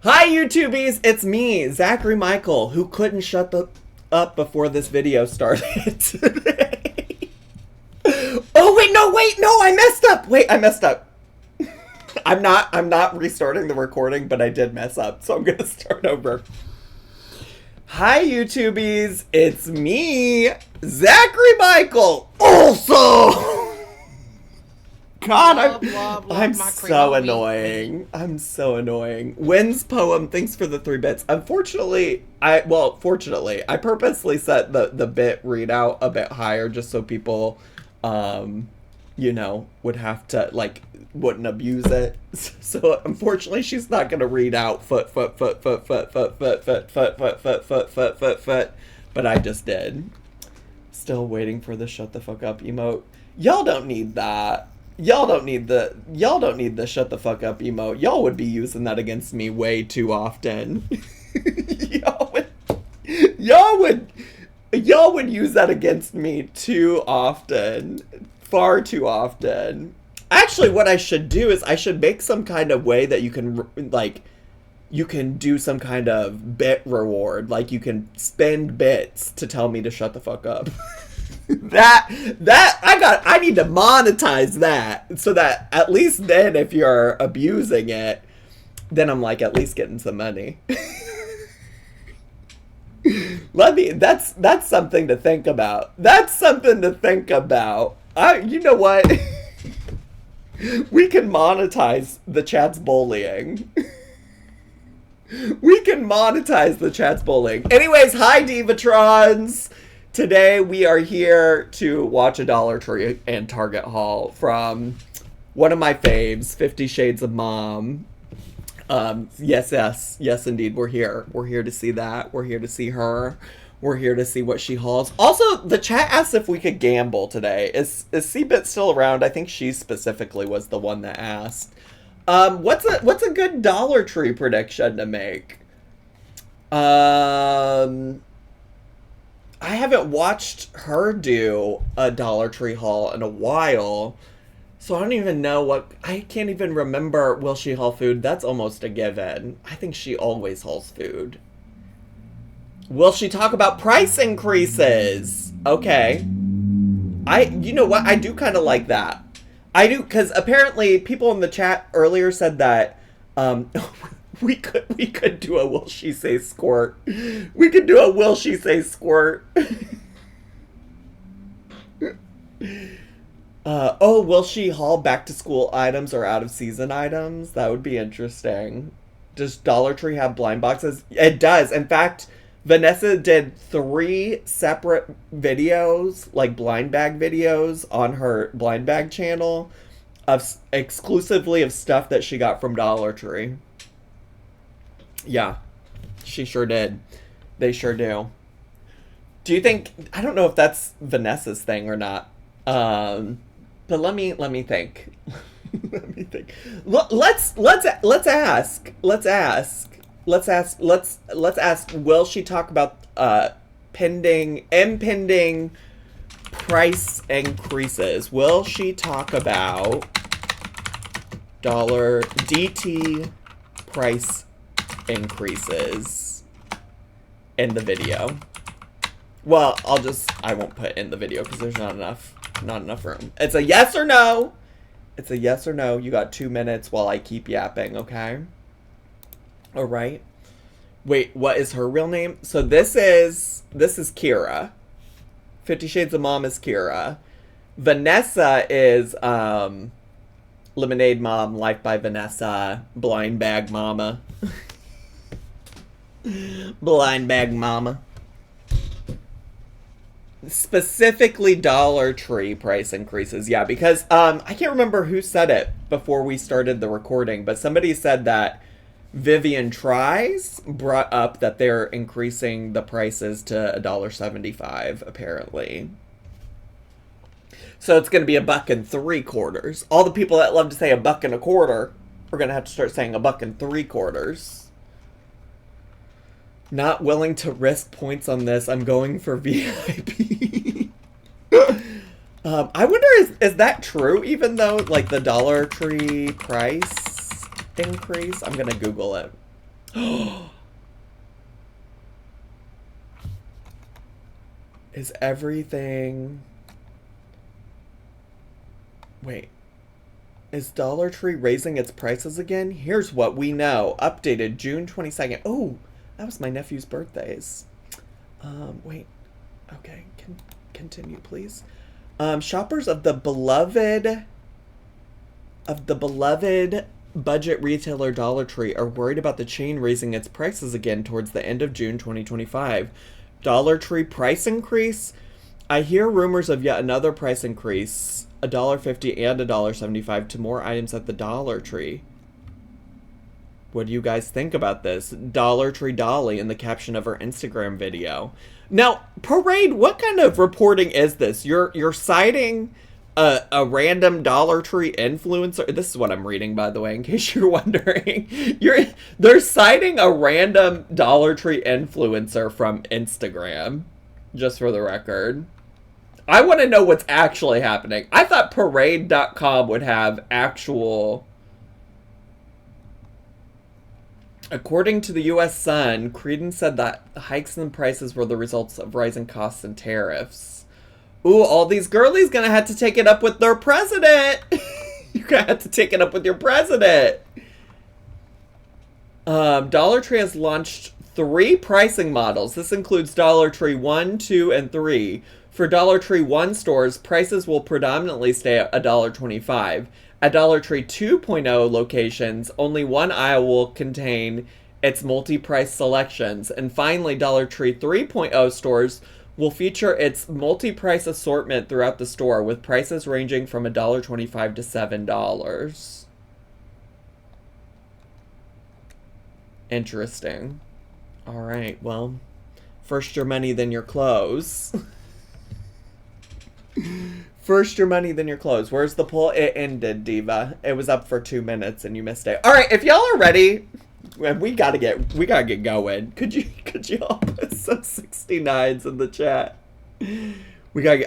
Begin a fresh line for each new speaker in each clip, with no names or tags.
Hi YouTubies, it's me, Zachary Michael, who couldn't shut up before this video started today. Oh wait, no, I messed up. Wait, I messed up. I'm not restarting the recording, but I did mess up, so I'm gonna start over. Hi YouTubies, it's me, Zachary Michael, also. God, I'm so annoying. I'm so annoying. Wynn's poem, thanks for the 3 bits. Unfortunately, fortunately, I purposely set the bit readout a bit higher just so people, you know, would have to, like, wouldn't abuse it. So, unfortunately, she's not gonna read out foot, but I just did. Still waiting for the shut the fuck up emote. Y'all don't need that. Y'all don't need the shut the fuck up emote. Y'all would be using that against me way too often. y'all would use that against me too often. Far too often. Actually, what I should do is I should make some kind of way that you can, like, you can do some kind of bit reward. Like, you can spend bits to tell me to shut the fuck up. I need to monetize that so that at least then if you're abusing it, then I'm like at least getting some money. That's something to think about. That's something to think about. You know what? We can monetize the chat's bullying. We can monetize the chat's bullying. Anyways, hi Divatrons! Today we are here to watch a Dollar Tree and Target haul from one of my faves, 50 Shades of Mom. Yes, indeed, we're here. We're here to see that. We're here to see her. We're here to see what she hauls. Also, the chat asked if we could gamble today. Is C-Bit still around? I think she specifically was the one that asked. What's a good Dollar Tree prediction to make? I haven't watched her do a Dollar Tree haul in a while, so I don't even know what... I can't even remember, will she haul food? That's almost a given. I think she always hauls food. Will she talk about price increases? Okay. You know what? I do kind of like that. I do, because apparently people in the chat earlier said that, we could do a will she say squirt. We could do a will she say squirt. Oh, will she haul back to school items or out of season items? That would be interesting. Does Dollar Tree have blind boxes? It does. In fact, Vanessa did 3 separate videos, like blind bag videos on her blind bag channel exclusively of stuff that she got from Dollar Tree. Yeah, she sure did. They sure do. Do you think... I don't know if that's Vanessa's thing or not. But let me think. Let me think. Let's ask. Let's ask. Will she talk about impending price increases? Will she talk about DT price increases in the video? Well, I won't put in the video because there's not enough room. It's a yes or no. It's a yes or no. You got 2 minutes while I keep yapping, okay? All right. Wait, what is her real name? So this is Kira. 50 Shades of Mom is Kira. Vanessa is Lemonade Mom, Life by Vanessa, Blind Bag Mama. Blind Bag Mama. Specifically Dollar Tree price increases. Yeah, because I can't remember who said it before we started the recording, but somebody said that Vivian Tries brought up that they're increasing the prices to $1.75 apparently. So it's going to be $1.75. All the people that love to say $1.25 are going to have to start saying $1.75. Not willing to risk points on this. I'm going for VIP. I wonder, is that true? Even though, like, the Dollar Tree price increase? I'm gonna Google it. Is everything... Wait. Is Dollar Tree raising its prices again? Here's what we know. Updated June 22nd. Oh, that was my nephew's birthdays. Wait. Okay, continue, please. Shoppers of the beloved budget retailer Dollar Tree are worried about the chain raising its prices again towards the end of June 2025. Dollar Tree price increase? I hear rumors of yet another price increase, $1.50 and $1.75 to more items at the Dollar Tree. What do you guys think about this? Dollar Tree Dolly in the caption of her Instagram video. Now, Parade, what kind of reporting is this? You're citing a random Dollar Tree influencer. This is what I'm reading, by the way, in case you're wondering. They're citing a random Dollar Tree influencer from Instagram, just for the record. I want to know what's actually happening. I thought Parade.com would have actual... According to the U.S. Sun, Credence said that hikes in prices were the results of rising costs and tariffs. Ooh, all these girlies gonna have to take it up with their president. You're gonna have to take it up with your president. Dollar Tree has launched 3 pricing models. This includes Dollar Tree 1, 2, and 3. For Dollar Tree 1 stores, prices will predominantly stay at $1.25. At Dollar Tree 2.0 locations, only one aisle will contain its multi-price selections. And finally, Dollar Tree 3.0 stores will feature its multi-price assortment throughout the store, with prices ranging from $1.25 to $7. Interesting. All right, well, first your money, then your clothes. First your money, then your clothes. Where's the poll? It ended, Diva. It was up for 2 minutes and you missed it. All right, if y'all are ready, we gotta get going. Could you all put some 69s in the chat? I'm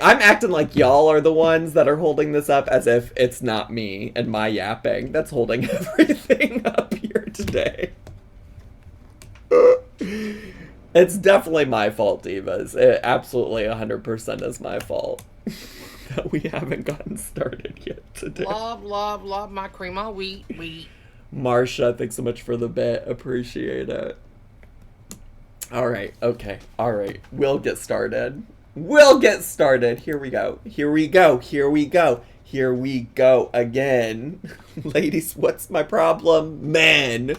acting like y'all are the ones that are holding this up, as if it's not me and my yapping that's holding everything up here today. It's definitely my fault, Divas. It absolutely 100% is my fault. That we haven't gotten started yet today.
Love my cream of wheat.
Marsha, thanks so much for the bit. Appreciate it. All right. Okay. All right. We'll get started. Here we go again. Ladies, what's my problem? Men.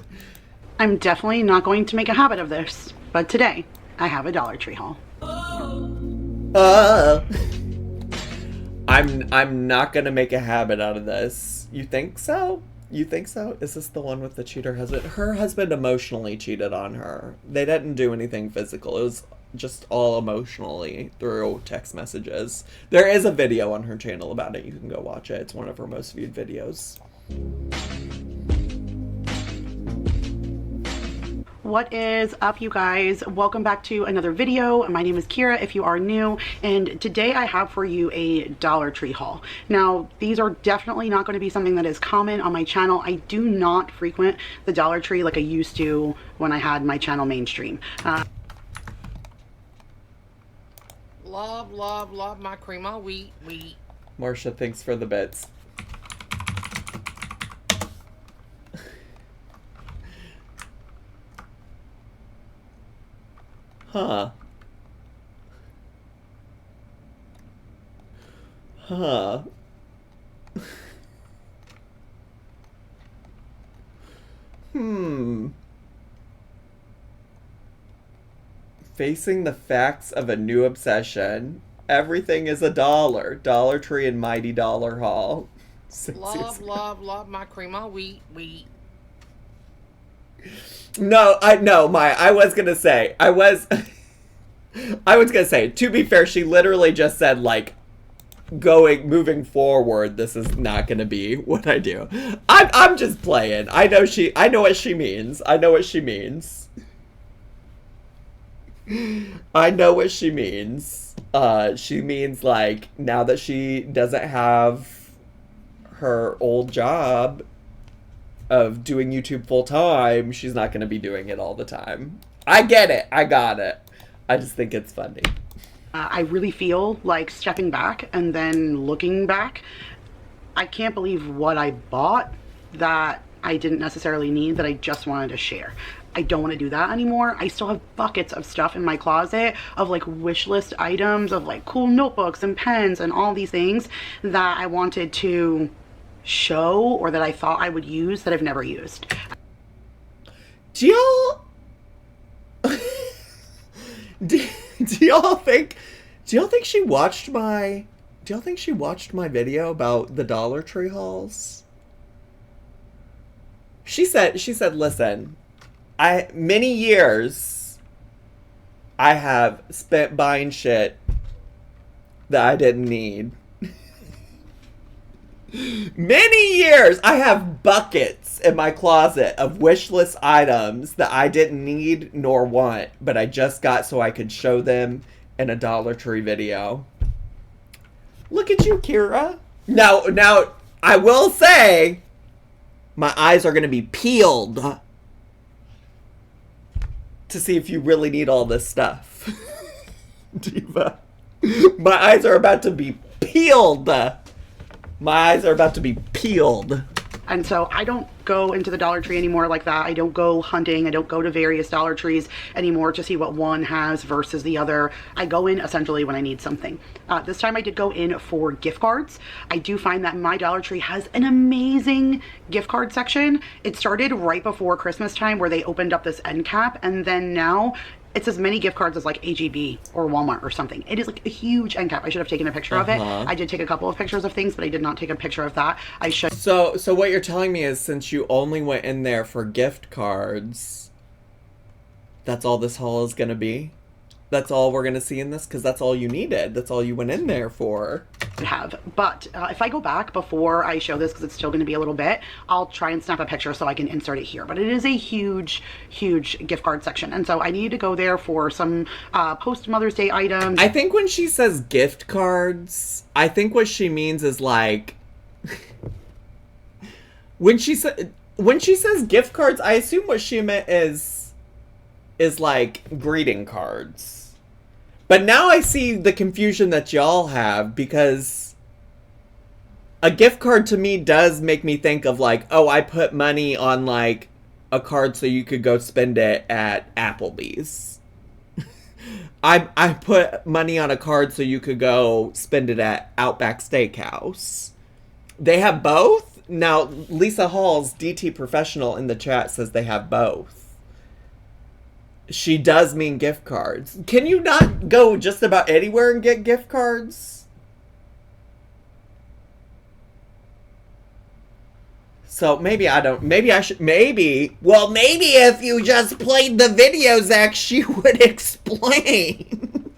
I'm definitely not going to make a habit of this, but today I have a Dollar Tree haul.
I'm not gonna make a habit out of this. You think so? Is this the one with the cheater husband? Her husband emotionally cheated on her. They didn't do anything physical. It was just all emotionally through text messages. There is a video on her channel about it. You can go watch it. It's one of her most viewed videos.
What is up, you guys? Welcome back to another video. My name is Kira if you are new, and today I have for you a Dollar Tree haul. Now, these are definitely not going to be something that is common on my channel. I do not frequent the Dollar Tree like I used to when I had my channel mainstream.
Love my cream of wheat.
Marsha, thanks for the bits. Huh. Facing the facts of a new obsession. Everything is $1. Dollar Tree and Mighty Dollar Haul.
Love my cream of wheat.
I was gonna say, to be fair, she literally just said, like, moving forward, this is not gonna be what I do. I'm just playing. I know what she means. She means, like, now that she doesn't have her old job, of doing YouTube full time, she's not going to be doing it all the time. I get it. I got it. I just think it's funny.
I really feel like stepping back and then looking back, I can't believe what I bought that I didn't necessarily need, that I just wanted to share. I don't want to do that anymore. I still have buckets of stuff in my closet of like wish list items of like cool notebooks and pens and all these things that I wanted to show or that I thought I would use that I've never used.
Do y'all do y'all think she watched my video about the Dollar Tree hauls? She said, listen, many years I have spent buying shit that I didn't need. Many years I have buckets in my closet of wish list items that I didn't need nor want, but I just got so I could show them in a Dollar Tree video. Look at you, Kira. Now I will say my eyes are going to be peeled to see if you really need all this stuff. Diva. My eyes are about to be peeled. My eyes are about to be peeled.
And so I don't go into the Dollar Tree anymore like that. I don't go hunting. I don't go to various Dollar Trees anymore to see what one has versus the other. I go in essentially when I need something. This time I did go in for gift cards. I do find that my Dollar Tree has an amazing gift card section. It started right before Christmas time where they opened up this end cap, and then now it's as many gift cards as like HEB or Walmart or something. It is like a huge end cap. I should have taken a picture of it. I did take a couple of pictures of things, but I did not take a picture of that. I should.
So what you're telling me is, since you only went in there for gift cards, that's all this haul is going to be? That's all we're going to see in this? Because that's all you needed. That's all you went in there for.
But if I go back before I show this, because it's still going to be a little bit, I'll try and snap a picture so I can insert it here. But it is a huge gift card section, and so I need to go there for some post Mother's Day items.
I think when she says gift cards, I think what she means is like when she says gift cards, I assume what she meant is like greeting cards. But now I see the confusion that y'all have, because a gift card to me does make me think of like, oh, I put money on like a card so you could go spend it at Applebee's. I put money on a card so you could go spend it at Outback Steakhouse. They have both? Now, Lisa Hall's DT Professional in the chat says they have both. She does mean gift cards. Can you not go just about anywhere and get gift cards? So maybe if you just played the video, Zach, she would explain.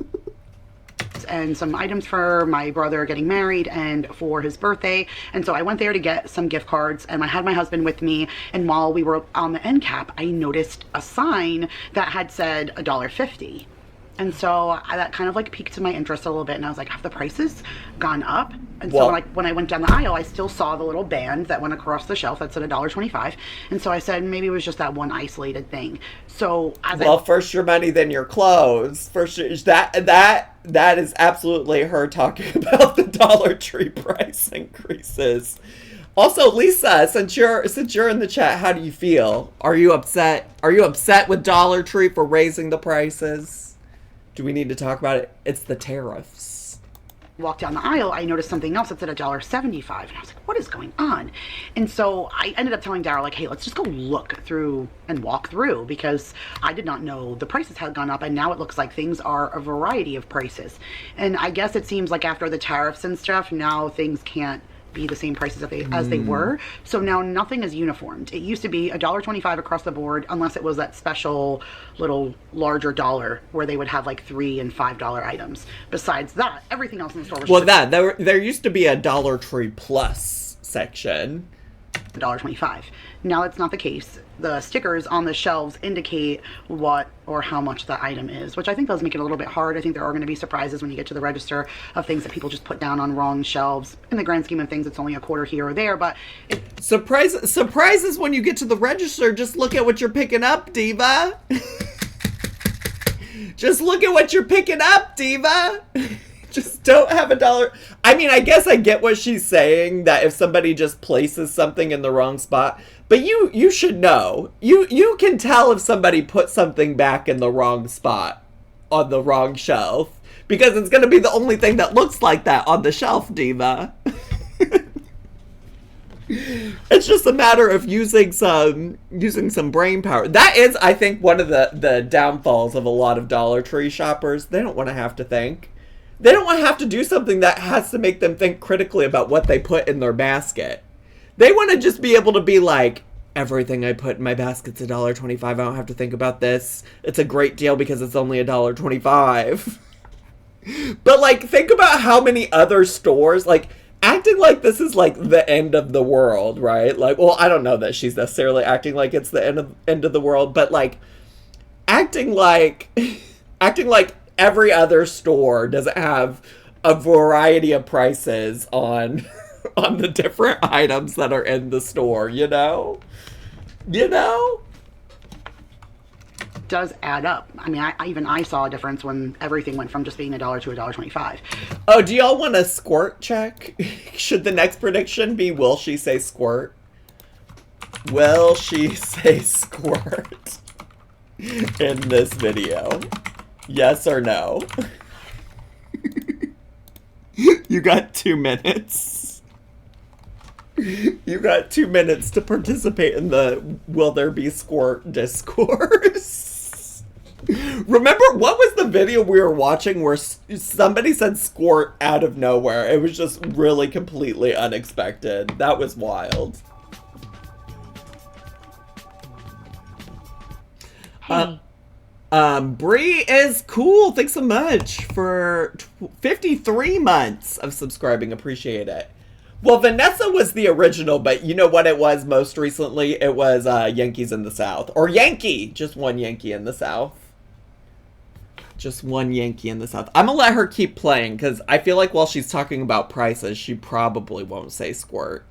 And some items for my brother getting married and for his birthday. And so I went there to get some gift cards, and I had my husband with me. And while we were on the end cap, I noticed a sign that had said $1.50. And so that kind of like piqued my interest a little bit. And I was like, have the prices gone up? And so when I went down the aisle, I still saw the little band that went across the shelf that said $1.25. And so I said, maybe it was just that one isolated thing. So
first your money, then your clothes. First, that is absolutely her talking about the Dollar Tree price increases. Also, Lisa, since you're in the chat, how do you feel? Are you upset? Are you upset with Dollar Tree for raising the prices? Do we need to talk about it? It's the tariffs.
Walked down the aisle, I noticed something else that said $1.75, and I was like, what is going on? And so I ended up telling Daryl, like, hey, let's just go look through and walk through, because I did not know the prices had gone up, and now it looks like things are a variety of prices. And I guess it seems like after the tariffs and stuff, now things can't be the same prices as they were. So now nothing is uniformed. It used to be $1.25 across the board, unless it was that special little larger dollar where they would have like $3 and $5 items. Besides that, everything else in the store was
there used to be a Dollar Tree Plus section.
$1.25. Now that's not the case. The stickers on the shelves indicate what or how much the item is, which I think does make it a little bit hard. I think there are going to be surprises when you get to the register of things that people just put down on wrong shelves. In the grand scheme of things, it's only a quarter here or there, but
surprises when you get to the register. Just look at what you're picking up, Diva. Just look at what you're picking up, Diva. Just don't have $1. I mean, I guess I get what she's saying, that if somebody just places something in the wrong spot, but you should know. You can tell if somebody put something back in the wrong spot on the wrong shelf, because it's going to be the only thing that looks like that on the shelf, Diva. It's just a matter of using some brain power. That is, I think, one of the downfalls of a lot of Dollar Tree shoppers. They don't want to have to think. They don't want to have to do something that has to make them think critically about what they put in their basket. They want to just be able to be like, everything I put in my basket's $1.25. I don't have to think about this. It's a great deal because it's only $1.25. But, like, think about how many other stores, like, acting like this is, like, the end of the world, right? Like, well, I don't know that she's necessarily acting like it's the end of the world, but, like, acting like every other store doesn't have a variety of prices on the different items that are in the store, you know?
does add up. I mean, I saw a difference when everything went from just being $1 to $1.25.
Oh, do y'all want a squirt check? Should the next prediction be, will she say squirt? Will she say squirt in this video? Yes or no? You got 2 minutes. You got 2 minutes to participate in the will there be squirt discourse. Remember, what was the video we were watching where somebody said squirt out of nowhere? It was just really completely unexpected. That was wild.
Hey.
Bree is cool. Thanks so much for 53 months of subscribing. Appreciate it. Well, Vanessa was the original, but you know what it was most recently? It was Yankees in the South. Or Yankee. Just one Yankee in the South. Just one Yankee in the South. I'm gonna let her keep playing, because I feel like while she's talking about prices, she probably won't say squirt.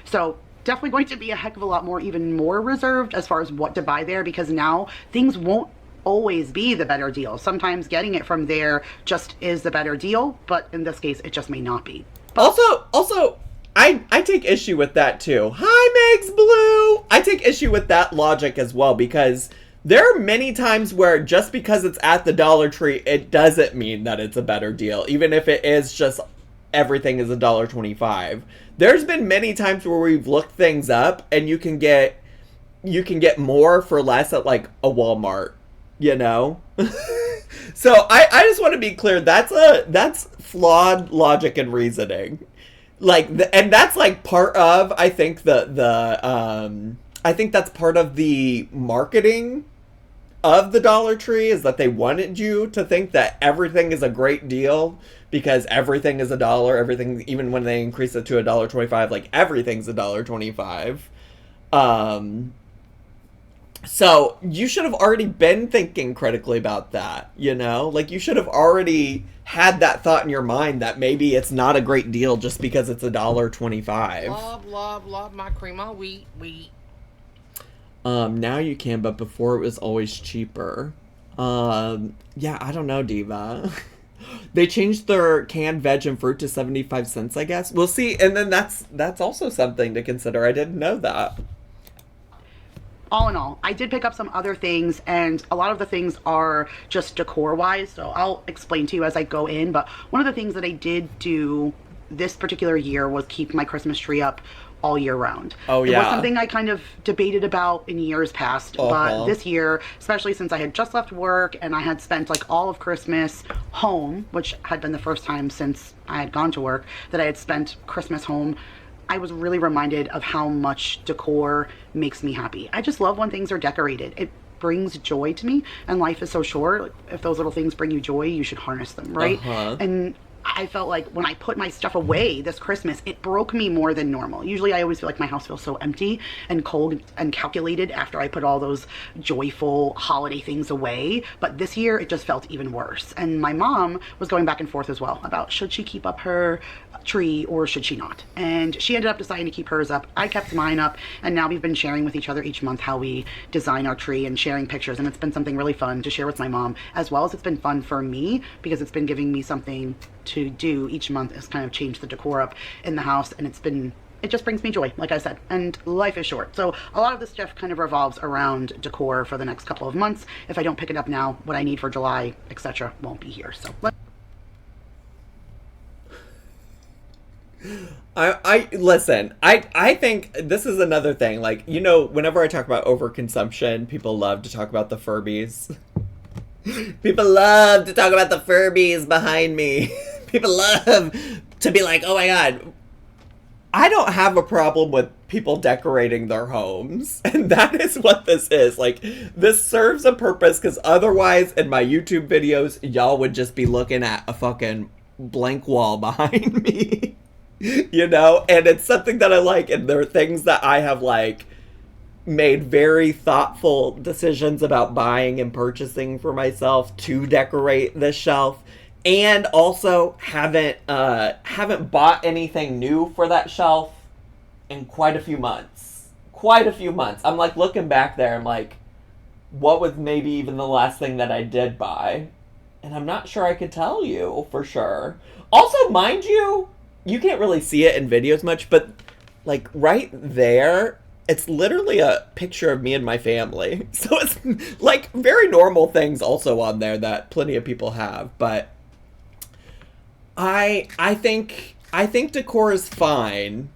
So definitely going to be a heck of a lot more, even more reserved as far as what to buy there, because now things won't always be the better deal. Sometimes getting it from there just is the better deal, but in this case, it just may not be.
Also, I take issue with that too. Hi, Megs Blue! I take issue with that logic as well, because there are many times where just because it's at the Dollar Tree, it doesn't mean that it's a better deal, even if it is just everything is $1.25. There's been many times where we've looked things up and you can get more for less at like a Walmart, you know? So I just want to be clear, that's flawed logic and reasoning. Like, and that's like part of, I think I think that's part of the marketing of the Dollar Tree, is that they wanted you to think that everything is a great deal because everything is $1. Everything, even when they increase it to $1.25, like everything's $1.25. So you should have already been thinking critically about that, you know? Like, you should have already had that thought in your mind that maybe it's not a great deal just because it's $1.25.
Love my cream of wheat.
Now you can, but before it was always cheaper. Yeah, I don't know, Diva. They changed their canned veg and fruit to 75 cents, I guess. We'll see. And then that's also something to consider. I didn't know that.
All in all, I did pick up some other things, and a lot of the things are just decor-wise, so I'll explain to you as I go in. But one of the things that I did do this particular year was keep my Christmas tree up all year round.
Oh, yeah.
It was something I kind of debated about in years past, but this year, especially since I had just left work and I had spent like all of Christmas home, which had been the first time since I had gone to work that I had spent Christmas home, I was really reminded of how much decor makes me happy. I just love when things are decorated. It brings joy to me, and life is so short. If those little things bring you joy, you should harness them, right? And I felt like when I put my stuff away this Christmas, it broke me more than normal. Usually I always feel like my house feels so empty and cold and calculated after I put all those joyful holiday things away. But this year it just felt even worse. And my mom was going back and forth as well about should she keep up her tree or should she not? And she ended up deciding to keep hers up. I kept mine up, and now we've been sharing with each other each month how we design our tree and sharing pictures, and it's been something really fun to share with my mom, as well as it's been fun for me because it's been giving me something to do each month is kind of change the decor up in the house, and it just brings me joy, like I said, and life is short. So a lot of this stuff kind of revolves around decor for the next couple of months. If I don't pick it up now, what I need for July, etc., won't be here. So
I listen, I think this is another thing, like, you know, whenever I talk about overconsumption, people love to talk about the Furbies. People love to talk about the Furbies behind me. People love to be like, oh my god. I don't have a problem with people decorating their homes, and that is what this is. Like, this serves a purpose, because otherwise in my YouTube videos, y'all would just be looking at a fucking blank wall behind me. You know, and it's something that I like, and there are things that I have, like, made very thoughtful decisions about buying and purchasing for myself to decorate this shelf, and also haven't bought anything new for that shelf in quite a few months. I'm like looking back there, I'm like, what was maybe even the last thing that I did buy? And I'm not sure I could tell you for sure. Also, mind you, you can't really see it in videos much, but like right there, it's literally a picture of me and my family. So it's like very normal things also on there that plenty of people have. But I think decor is fine.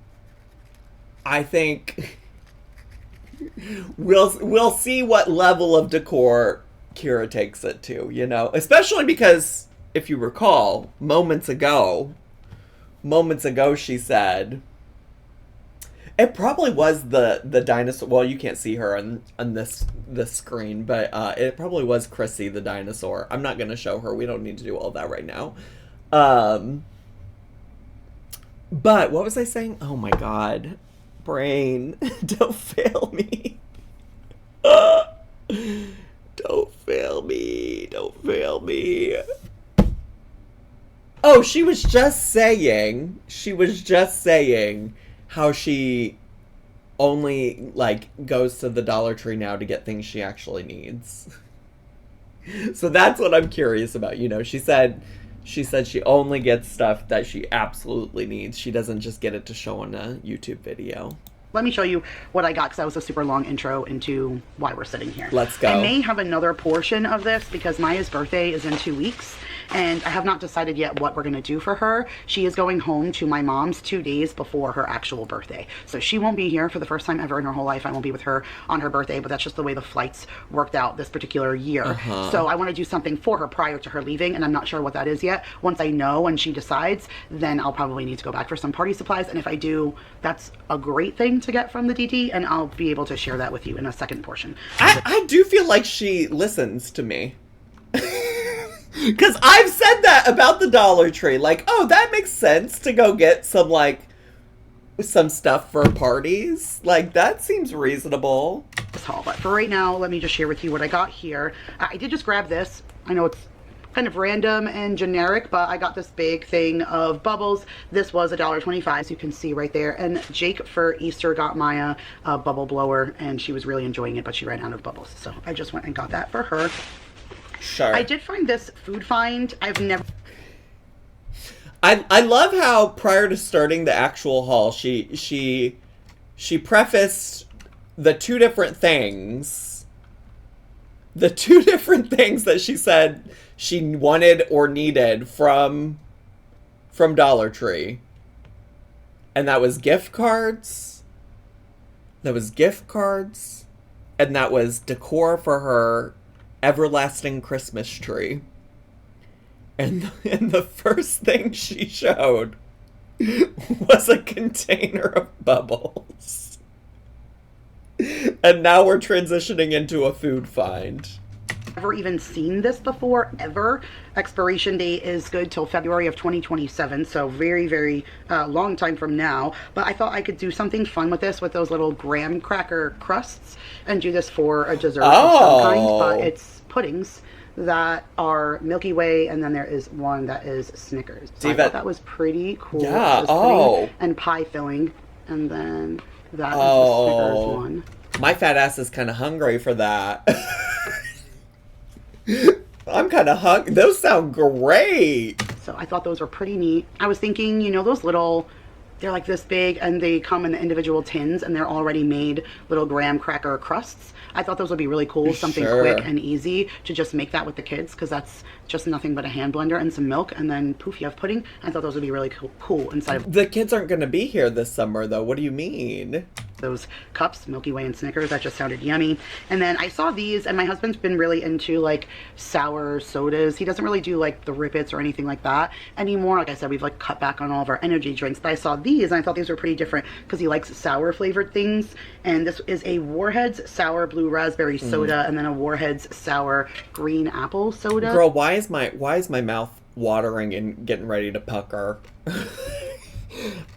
I think we'll see what level of decor Kira takes it to, you know, especially because if you recall, moments ago she said it probably was the dinosaur. Well, you can't see her on this screen, but it probably was Chrissy the dinosaur. I'm not gonna show her. We don't need to do all that right now. But what was I saying? Oh my god, brain, don't fail me. Don't fail me. Oh, she was just saying how she only, like, goes to the Dollar Tree now to get things she actually needs. So that's what I'm curious about. You know, she said she only gets stuff that she absolutely needs. She doesn't just get it to show on a YouTube video.
let me show you what I got, because that was a super long intro into why we're sitting here.
Let's go.
I may have another portion of this because Maya's birthday is in 2 weeks, and I have not decided yet what we're going to do for her. She is going home to my mom's 2 days before her actual birthday. So she won't be here for the first time ever in her whole life. I won't be with her on her birthday, but that's just the way the flights worked out this particular year. So I want to do something for her prior to her leaving, and I'm not sure what that is yet. Once I know and she decides, then I'll probably need to go back for some party supplies. And if I do, that's a great thing to get from the DD, and I'll be able to share that with you in a second portion.
I do feel like she listens to me. Because I've said that about the Dollar Tree. Like, oh, that makes sense to go get some, like, some stuff for parties. Like, that seems reasonable.
But for right now, let me just share with you what I got here. I did just grab this. I know it's kind of random and generic, but I got this big thing of bubbles. This was $1.25, as you can see right there. And Jake for Easter got Maya a bubble blower, and she was really enjoying it, but she ran out of bubbles. So I just went and got that for her.
Sure.
I did find this food find. I've never...
I love how prior to starting the actual haul, she prefaced the two different things that she said she wanted or needed from Dollar Tree. And that was gift cards. And that was decor for her everlasting Christmas tree. And the first thing she showed was a container of bubbles. And now we're transitioning into a food find.
Never even seen this before, ever. Expiration date is good till February of 2027, so very, very long time from now. But I thought I could do something fun with this, with those little graham cracker crusts, and do this for a dessert of some kind. But it's puddings that are Milky Way, and then there is one that is Snickers. So I thought that was pretty cool.
Yeah. Oh.
And pie filling, and then that is the Snickers one.
My fat ass is kind of hungry for that. I'm kind of hungry. Those sound great.
So I thought those were pretty neat. I was thinking, you know, those little, they're like this big, and they come in the individual tins, and they're already made little graham cracker crusts. I thought those would be really cool. Something quick and easy to just make that with the kids, because that's just nothing but a hand blender and some milk, and then poof, you have pudding. I thought those would be really cool inside of.
The kids aren't going to be here this summer, though. What do you mean?
Those cups, Milky Way and Snickers, that just sounded yummy. And then I saw these, and my husband's been really into like sour sodas. He doesn't really do like the Rippets or anything like that anymore. Like I said, we've like cut back on all of our energy drinks, but I saw these and I thought these were pretty different because he likes sour flavored things. And this is a Warheads sour blue raspberry soda, and then a Warheads sour green apple soda.
Girl, why is my mouth watering and getting ready to pucker?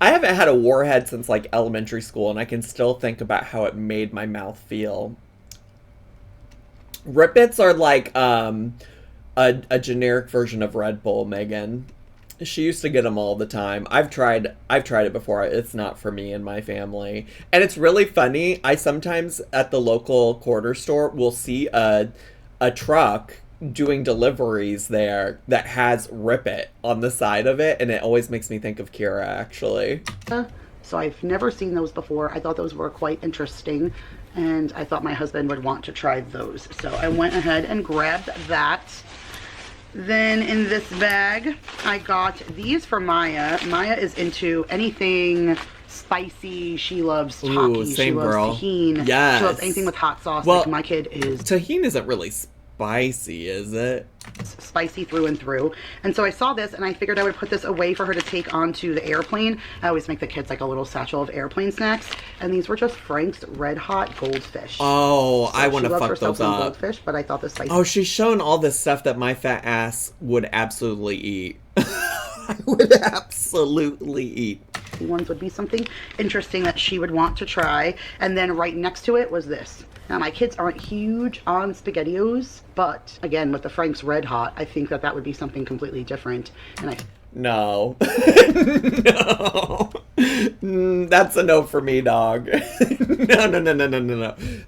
I haven't had a Warhead since like elementary school, and I can still think about how it made my mouth feel. Rippets are like a generic version of Red Bull, Megan. She used to get them all the time. I've tried it before. It's not for me and my family. And it's really funny. I sometimes at the local corner store will see a truck doing deliveries there that has Rip It on the side of it, and it always makes me think of Kira, actually.
So I've never seen those before. I thought those were quite interesting, and I thought my husband would want to try those. So I went ahead and grabbed that. Then in this bag, I got these for Maya. Maya is into anything spicy. She loves Taki. She loves tahini.
Yes.
She loves anything with hot sauce.
Well,
like my kid is.
Tahini isn't really spicy, is it?
Spicy through and through. And so I saw this, and I figured I would put this away for her to take onto the airplane. I always make the kids like a little satchel of airplane snacks, and these were just Frank's Red Hot Goldfish.
Oh, so I want to fuck
herself
those up.
Goldfish, but I thought the spicy.
Oh, she's shown all this stuff that my fat ass would absolutely eat. I would absolutely eat.
Ones would be something interesting that she would want to try. And then right next to it was this. Now, my kids aren't huge on SpaghettiOs, but again, with the Frank's Red Hot, I think that would be something completely different. And
No. No. That's a no for me, dog. No.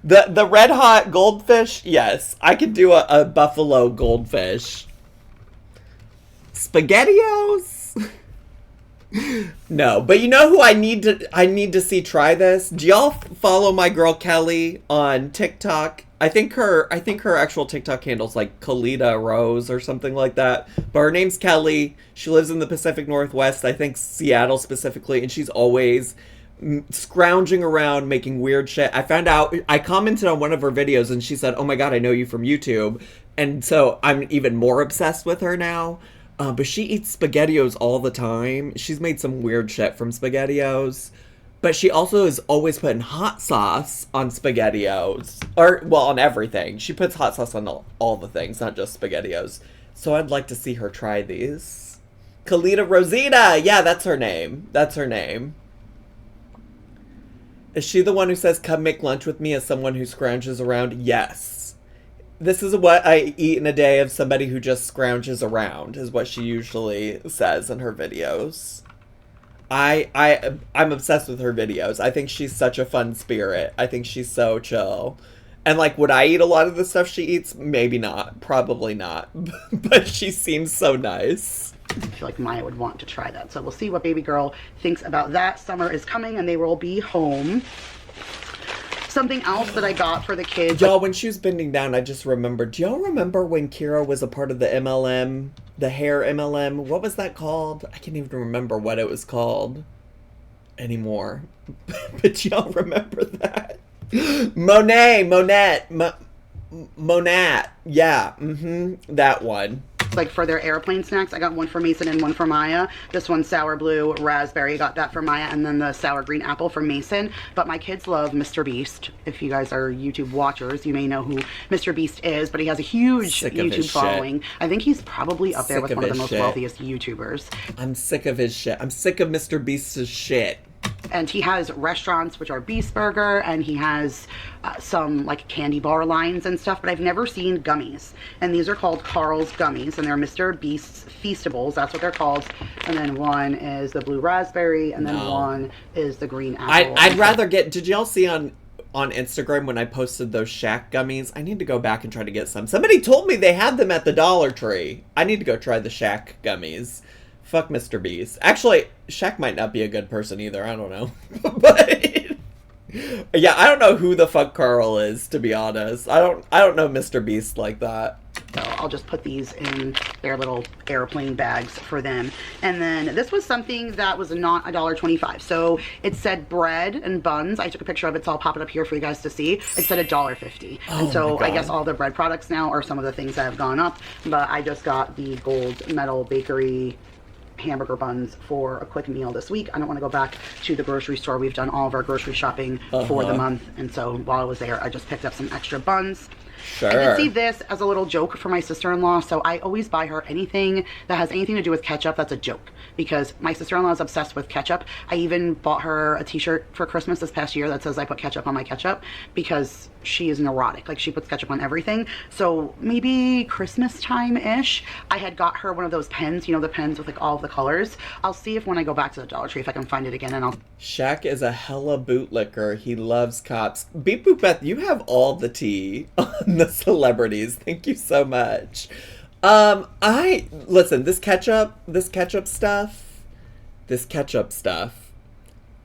The Red Hot Goldfish, yes. I could do a buffalo goldfish. SpaghettiOs? No, but you know who I need to see try this? Do y'all follow my girl Kelly on TikTok? I think her actual TikTok handle's like Kalita Rose or something like that. But her name's Kelly. She lives in the Pacific Northwest, I think Seattle specifically, and she's always scrounging around making weird shit. I commented on one of her videos and she said, "Oh my god, I know you from YouTube." And so I'm even more obsessed with her now. But she eats SpaghettiOs all the time. She's made some weird shit from SpaghettiOs. But she also is always putting hot sauce on SpaghettiOs. Or, well, on everything. She puts hot sauce on all the things, not just SpaghettiOs. So I'd like to see her try these. Kalita Rosita! Yeah, that's her name. That's her name. Is she the one who says, "Come make lunch with me," as someone who scrounges around? Yes. This is what I eat in a day of somebody who just scrounges around, is what she usually says in her videos. I'm obsessed with her videos. I think she's such a fun spirit. I think she's so chill. And like, would I eat a lot of the stuff she eats? Maybe not. Probably not. But she seems so nice.
I feel like Maya would want to try that. So we'll see what baby girl thinks about that. Summer is coming and they will be home. Something else that I got for the kids.
Y'all, when she was bending down, I just remembered. Do y'all remember when Kira was a part of the MLM? The hair MLM? What was that called? I can't even remember what it was called anymore. But y'all remember that? Monat. Yeah, that one.
like for their airplane snacks. I got one for Mason and one for Maya. This one's sour blue raspberry. Got that for Maya, and then the sour green apple for Mason. But my kids love Mr. Beast. If you guys are YouTube watchers, you may know who Mr. Beast is, but he has a huge YouTube following. I think he's probably up there with one of the most wealthiest YouTubers.
I'm sick of his shit. I'm sick of Mr. Beast's shit.
And he has restaurants, which are Beast Burger, and he has some like candy bar lines and stuff, but I've never seen gummies. And these are called Carl's Gummies, and they're Mr. Beast's Feastables. That's what they're called. And then one is the blue raspberry, and then one is the green apple.
I'd rather get, did y'all see on Instagram when I posted those Shaq gummies? I need to go back and try to get some. Somebody told me they had them at the Dollar Tree. I need to go try the Shaq gummies. Fuck Mr. Beast. Actually, Shaq might not be a good person either. I don't know. But yeah, I don't know who the fuck Carl is, to be honest. I don't know Mr. Beast like that.
So I'll just put these in their little airplane bags for them. And then this was something that was not $1.25. So it said bread and buns. I took a picture of it, so I'll pop it up here for you guys to see. It said $1.50. And so I guess all the bread products now are some of the things that have gone up. But I just got the Gold Medal Bakery hamburger buns for a quick meal this week. I don't want to go back to the grocery store. We've done all of our grocery shopping for the month, and so while I was there, I just picked up some extra buns.
Sure.
I did see this as a little joke for my sister-in-law, so I always buy her anything that has anything to do with ketchup that's a joke, because my sister-in-law is obsessed with ketchup. I even bought her a t-shirt for Christmas this past year that says I put ketchup on my ketchup, because she is neurotic. Like, she puts ketchup on everything. So maybe Christmas time-ish, I had got her one of those pens, you know, the pens with like all of the colors. I'll see if when I go back to the Dollar Tree if I can find it again, and I'll...
Shaq is a hella bootlicker. He loves cops. Beep Boop Beth, you have all the tea on the celebrities. Thank you so much. Listen, this ketchup stuff,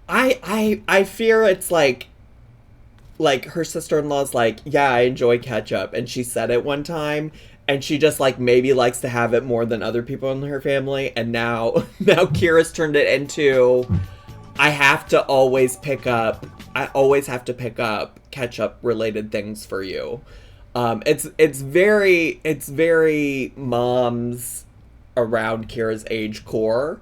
I fear it's like her sister-in-law's like, yeah, I enjoy ketchup, and she said it one time, and she just like maybe likes to have it more than other people in her family, and now Kira's turned it into, I always have to pick up ketchup related things for you. It's very moms around Kira's age core.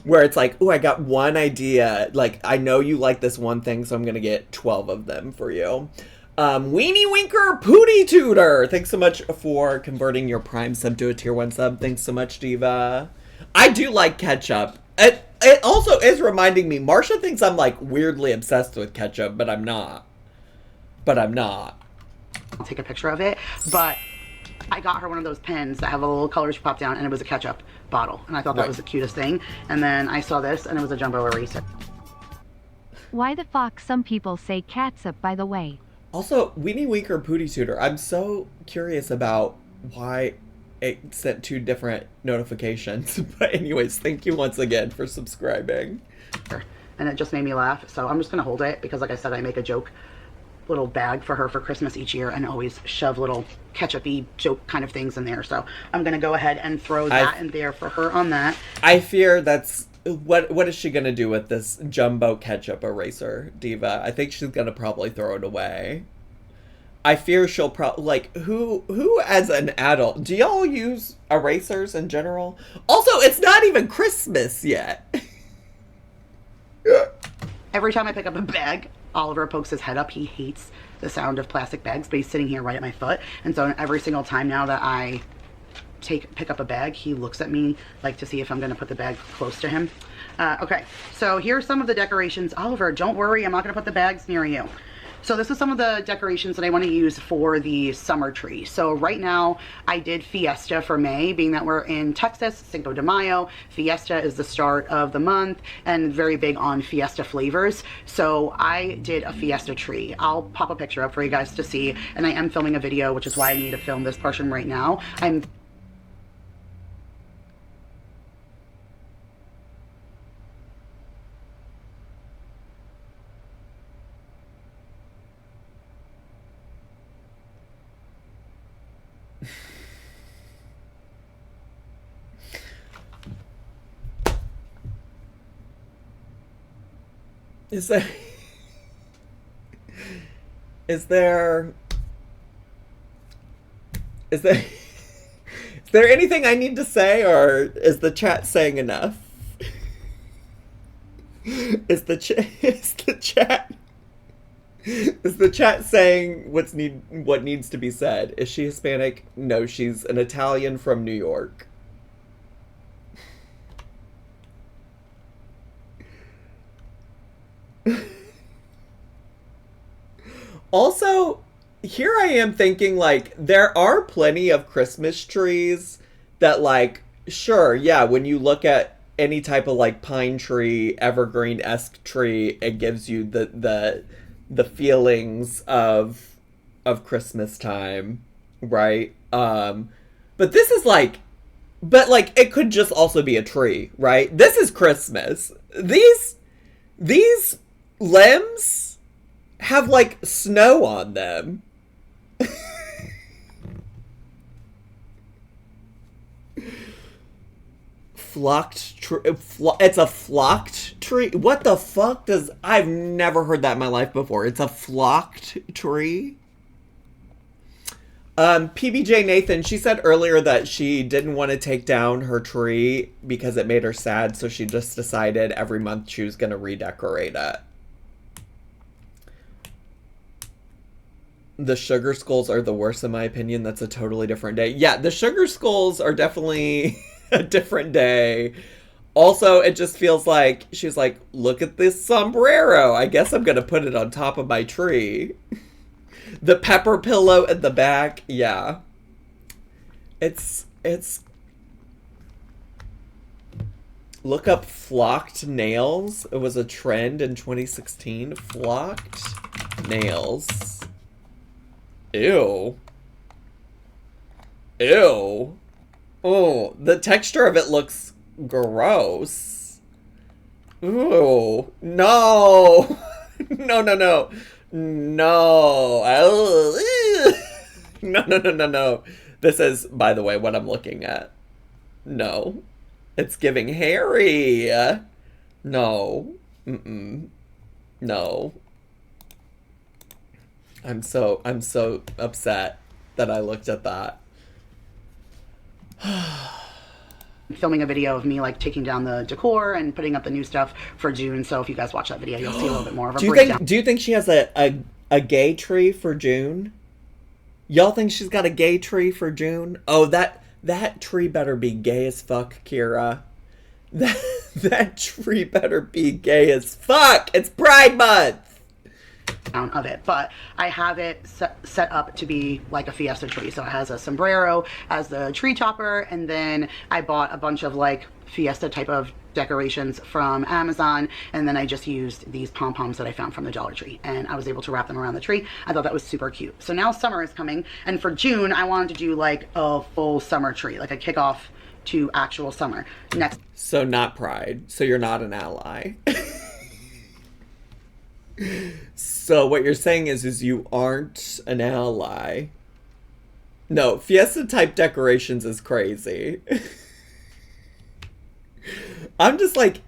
Where it's like, oh, I got one idea. Like, I know you like this one thing, so I'm going to get 12 of them for you. Weenie Winker Pootie Tooter. Thanks so much for converting your Prime sub to a Tier 1 sub. Thanks so much, Diva. I do like ketchup. It also is reminding me, Marsha thinks I'm, like, weirdly obsessed with ketchup, but I'm not.
I'll take a picture of it, but I got her one of those pens that have a little colors pop down, and it was a ketchup bottle, and I thought that was the cutest thing. And then I saw this, and it was a jumbo eraser.
Why the fuck some people say catsup, by the way?
Also, Weenie Winker Pootie Tooter, I'm so curious about why it sent 2 different notifications. But anyways, thank you once again for subscribing.
And it just made me laugh, so I'm just gonna hold it, because like I said, I make a joke little bag for her for Christmas each year, and always shove little ketchup-y joke kind of things in there. So I'm gonna go ahead and throw that in there for her on that. I
fear that's what is she gonna do with this jumbo ketchup eraser, Diva? I think she's gonna probably throw it away. I fear she'll probably, like, who as an adult, do y'all use erasers in general? Also, it's not even Christmas yet.
Every time I pick up a bag, Oliver pokes his head up. He hates the sound of plastic bags, but he's sitting here right at my foot. And so every single time now that I pick up a bag, he looks at me like to see if I'm going to put the bag close to him. Okay, so here's some of the decorations. Oliver, don't worry, I'm not going to put the bags near you. So this is some of the decorations that I want to use for the summer tree. So right now I did Fiesta for May, being that we're in Texas, Cinco de Mayo. Fiesta is the start of the month and very big on Fiesta flavors. So I did a Fiesta tree. I'll pop a picture up for you guys to see. And I am filming a video, which is why I need to film this portion right now.
Is there there anything I need to say, or is the chat saying enough? Is the chat saying what needs to be said? Is she Hispanic? No, she's an Italian from New York. Also, here I am thinking, like, there are plenty of Christmas trees that, like, sure, yeah, when you look at any type of, like, pine tree, evergreen-esque tree, it gives you the feelings of Christmas time, right? But this is, like, but, like, it could just also be a tree, right? This is Christmas. These limbs have, like, snow on them. Flocked tree. It's a flocked tree. What the fuck does... I've never heard that in my life before. It's a flocked tree. PBJ Nathan, she said earlier that she didn't want to take down her tree because it made her sad, so she just decided every month she was going to redecorate it. The sugar skulls are the worst in my opinion. That's a totally different day. Yeah, the sugar skulls are definitely a different day. Also, it just feels like she's like, look at this sombrero. I guess I'm going to put it on top of my tree. The pepper pillow at the back. Yeah. It's look up flocked nails. It was a trend in 2016. Flocked nails. Ew. Ew. Oh, the texture of it looks gross. Ooh. No. No. No. No. This is, by the way, what I'm looking at. No. It's giving hairy. No. No. I'm so upset that I looked at that.
Filming a video of me like taking down the decor and putting up the new stuff for June. So if you guys watch that video, you'll see a little bit more of a breakdown.
Do you think she has a gay tree for June? Y'all think she's got a gay tree for June? Oh, that tree better be gay as fuck, Kira. That tree better be gay as fuck. It's Pride Month.
Of it, but I have it set up to be like a Fiesta tree. So it has a sombrero as the tree topper, and then I bought a bunch of like Fiesta type of decorations from Amazon, and then I just used these pom-poms that I found from the Dollar Tree, and I was able to wrap them around the tree. I thought that was super cute. So now summer is coming, and for June I wanted to do like a full summer tree, like a kickoff to actual summer. Next.
So not Pride. So you're not an ally. So what you're saying is you aren't an ally. No, Fiesta type decorations is crazy. I'm just like,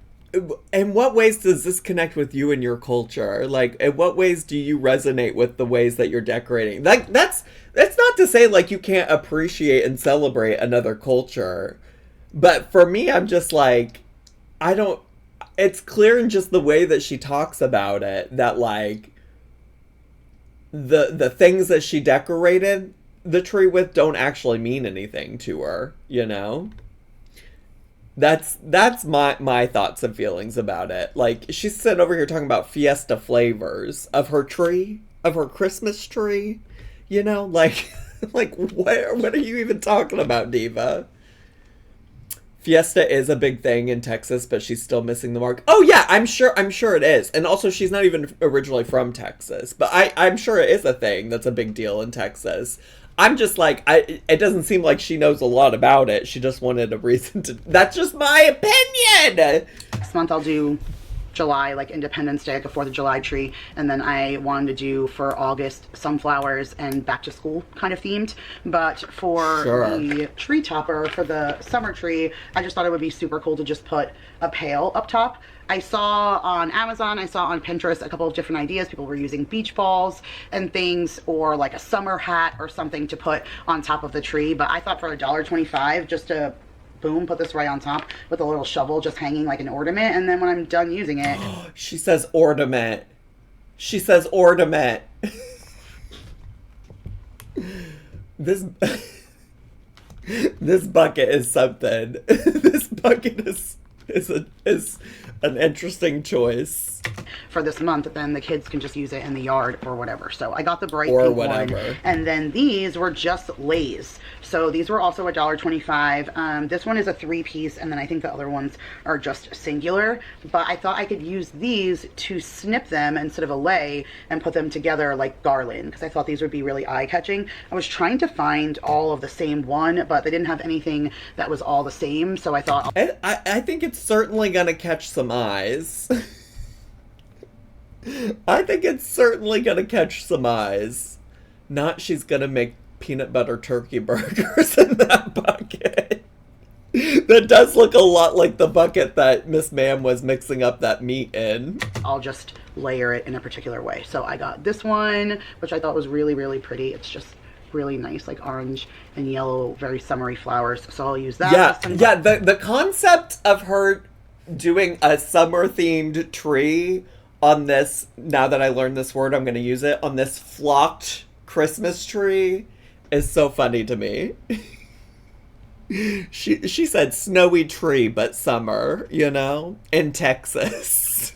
in what ways does this connect with you and your culture? Like, in what ways do you resonate with the ways that you're decorating? Like, that's not to say like you can't appreciate and celebrate another culture. But for me, I'm just like, it's clear in just the way that she talks about it that like the things that she decorated the tree with don't actually mean anything to her, you know? That's my thoughts and feelings about it. Like, she's sitting over here talking about Fiesta flavors of her tree, of her Christmas tree, you know? Like like what are you even talking about, Diva? Fiesta is a big thing in Texas, but she's still missing the mark. Oh yeah, I'm sure it is. And also she's not even originally from Texas, but I'm sure it is a thing that's a big deal in Texas. I'm just like, it doesn't seem like she knows a lot about it. She just wanted a reason to, that's just my opinion.
Next month I'll do July, like Independence Day, like a 4th of July tree, and then I wanted to do for August sunflowers and back to school kind of themed. But for the tree topper for the summer tree, I just thought it would be super cool to just put a pail up top I saw on Amazon, I saw on Pinterest a couple of different ideas. People were using beach balls and things, or like a summer hat or something to put on top of the tree. But I thought for $1.25, just to boom, put this right on top with a little shovel just hanging like an ornament. And then when I'm done using it.
She says ornament. She says ornament. This bucket is something. This bucket is an interesting choice
for this month. Then the kids can just use it in the yard or whatever. So I got the bright
or
pink
whatever
one, and then these were just Lay's. So these were also $1.25. This one is a 3-piece, and then I think the other ones are just singular. But I thought I could use these to snip them instead of a lay and put them together like garland, because I thought these would be really eye-catching. I was trying to find all of the same one, but they didn't have anything that was all the same. So I thought
I think it's certainly gonna catch some eyes. I think it's certainly gonna catch some eyes. Not she's gonna make peanut butter turkey burgers in that bucket. That does look a lot like the bucket that Miss Ma'am was mixing up that meat in.
I'll just layer it in a particular way. So I got this one, which I thought was really, really pretty. It's just really nice, like orange and yellow, very summery flowers. So I'll use that.
Yeah, the concept of her doing a summer themed tree on this, now that I learned this word, I'm going to use it, on this flocked Christmas tree is so funny to me. She said snowy tree, but summer, you know, in Texas.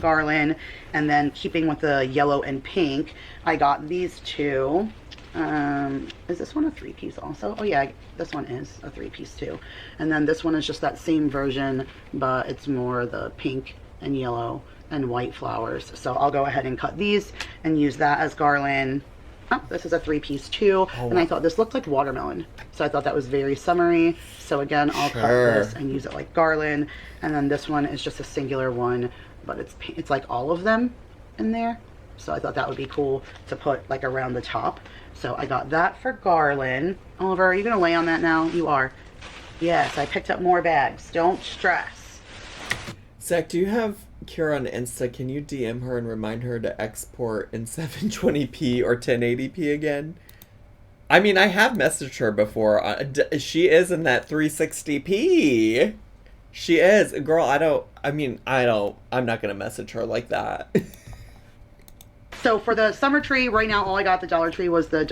Garland, and then keeping with the yellow and pink, I got these two. Is this one a 3-piece also? Oh yeah, this one is a 3-piece too. And then this one is just that same version, but it's more the pink and yellow and white flowers. So I'll go ahead and cut these and use that as garland. Oh, this is a 3-piece too. Oh, and I thought this looked like watermelon, so I thought that was very summery. So again, I'll cut this and use it like garland. And then this one is just a singular one, but it's like all of them in there. So I thought that would be cool to put like around the top. So I got that for garland. Oliver, are you gonna lay on that now? You are. Yes, I picked up more bags. Don't stress.
Zach, do you have Kira on Insta? Can you DM her and remind her to export in 720p or 1080p again? I mean, I have messaged her before. She is in that 360p. She is. Girl, I'm not going to message her like that.
So for the summer tree, right now, all I got at the Dollar Tree was the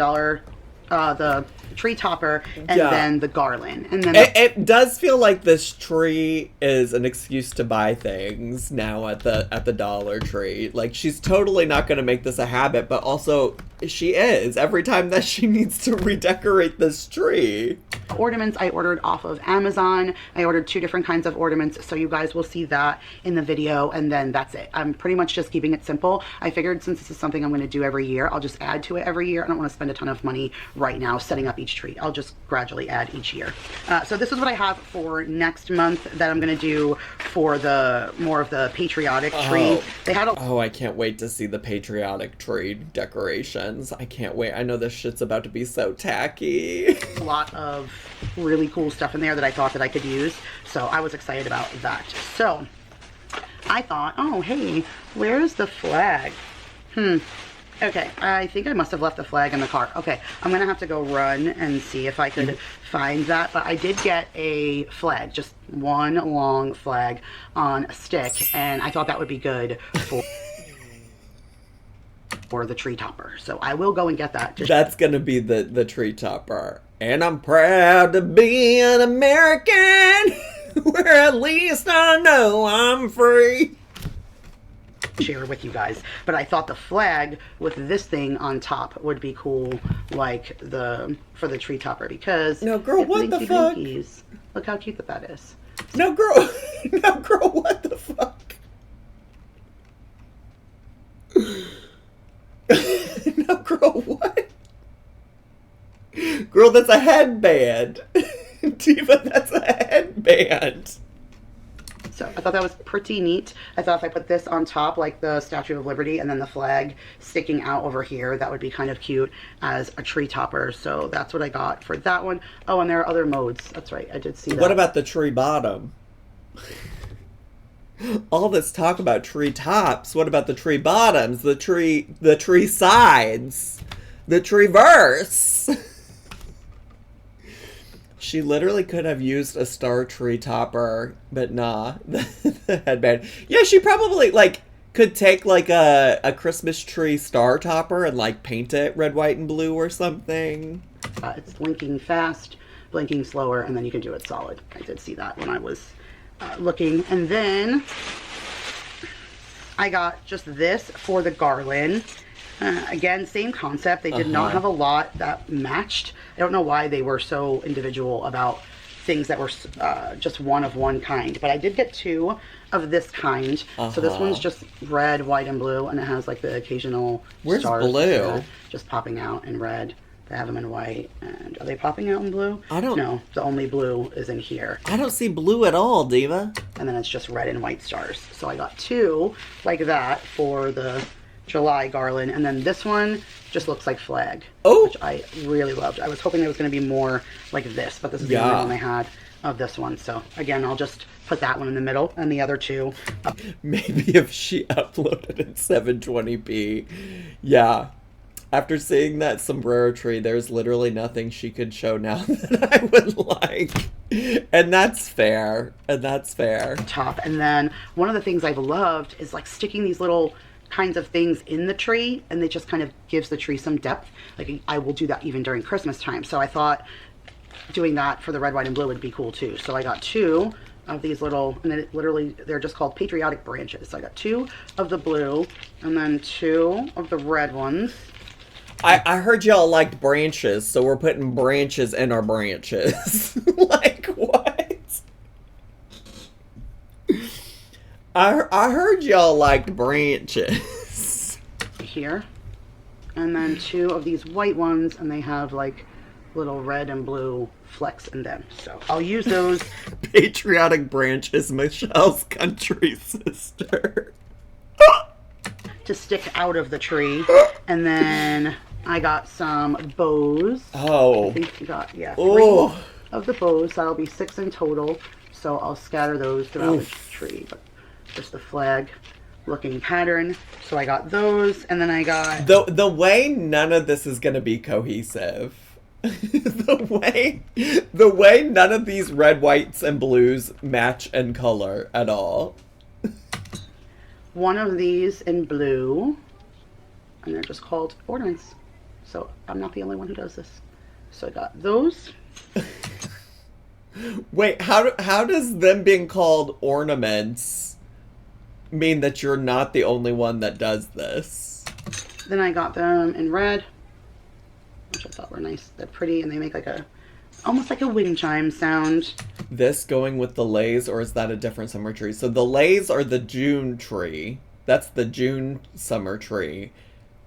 tree topper and then the garland. And then
it does feel like this tree is an excuse to buy things now at the Dollar Tree. Like, she's totally not going to make this a habit, but also she is every time that she needs to redecorate this tree.
Ornaments I ordered off of Amazon. I ordered 2 different kinds of ornaments, so you guys will see that in the video, and then that's it. I'm pretty much just keeping it simple. I figured since this is something I'm going to do every year, I'll just add to it every year. I don't want to spend a ton of money right now setting up each tree. I'll just gradually add each year. So this is what I have for next month that I'm going to do for the more of the patriotic tree. They had
I can't wait to see the patriotic tree decorations. I can't wait. I know this shit's about to be so tacky.
A lot of really cool stuff in there that I thought that I could use, so I was excited about that. So I thought, oh hey, where's the flag? Okay, I think I must have left the flag in the car. Okay, I'm gonna have to go run and see if I could find that, but I did get a flag, just one long flag on a stick, and I thought that would be good for the tree topper. So I will go and get that.
That's gonna be the tree topper. And I'm proud to be an American, where at least I know I'm free.
Share with you guys, but I thought the flag with this thing on top would be cool, like for the tree topper, because
no girl, what the fuck?
Look how cute that is.
No girl, no girl, what the fuck? No girl, what? Girl, that's a headband. Diva, that's a headband.
So I thought that was pretty neat. I thought if I put this on top, like the Statue of Liberty, and then the flag sticking out over here, that would be kind of cute as a tree topper. So that's what I got for that one. Oh, and there are other modes. That's right, I did see that.
What about the tree bottom? All this talk about tree tops. What about the tree bottoms? The tree sides? The tree verse? She literally could have used a star tree topper, but nah. The headband. Yeah, she probably, like, could take, like, a Christmas tree star topper and, like, paint it red, white, and blue or something.
It's blinking fast, blinking slower, and then you can do it solid. I did see that when I was looking. And then I got just this for the garland. Again, same concept. They did not have a lot that matched. I don't know why they were so individual about things that were just one of one kind. But I did get 2 of this kind. So this one's just red, white, and blue, and it has like the occasional stars
blue?
Just popping out in red. They have them in white, and are they popping out in blue?
I don't
know. The only blue is in here.
I don't see blue at all, Diva.
And then it's just red and white stars. So I got 2 like that for the July garland, and then this one just looks like flag.
Oh!
Which I really loved. I was hoping there was going to be more like this, but this is the only one I had of this one. So again, I'll just put that one in the middle, and the other 2 up.
Maybe if she uploaded in 720p. Yeah. After seeing that sombrero tree, there's literally nothing she could show now that I would like. And that's fair. And that's fair.
Top. And then one of the things I've loved is like sticking these little kinds of things in the tree, and it just kind of gives the tree some depth. Like I will do that even during Christmas time. So I thought doing that for the red, white, and blue would be cool too. So I got 2 of these little, and it literally, they're just called Patriotic branches. So I got 2 of the blue, and then 2 of the red ones.
I heard y'all liked branches, so we're putting branches in our branches. Like, what? I heard y'all liked branches.
Here. And then 2 of these white ones, and they have like little red and blue flecks in them. So I'll use those.
Patriotic branch is Michelle's country sister.
To stick out of the tree. And then I got some bows.
Oh.
I think we got, 3 of the bows. That'll be 6 in total. So I'll scatter those throughout the tree. But just the flag looking pattern. So I got those, and then I got...
The way none of this is going to be cohesive. the way none of these red, whites, and blues match in color at all.
One of these in blue, and they're just called ornaments. So I'm not the only one who does this. So I got those.
Wait, how does them being called ornaments mean that you're not the only one that does this?
Then I got them in red, which I thought were nice. They're pretty, and they make like almost like a wind chime sound.
This going with the lays, or is that a different summer tree? So the lays are the June tree. That's the June summer tree.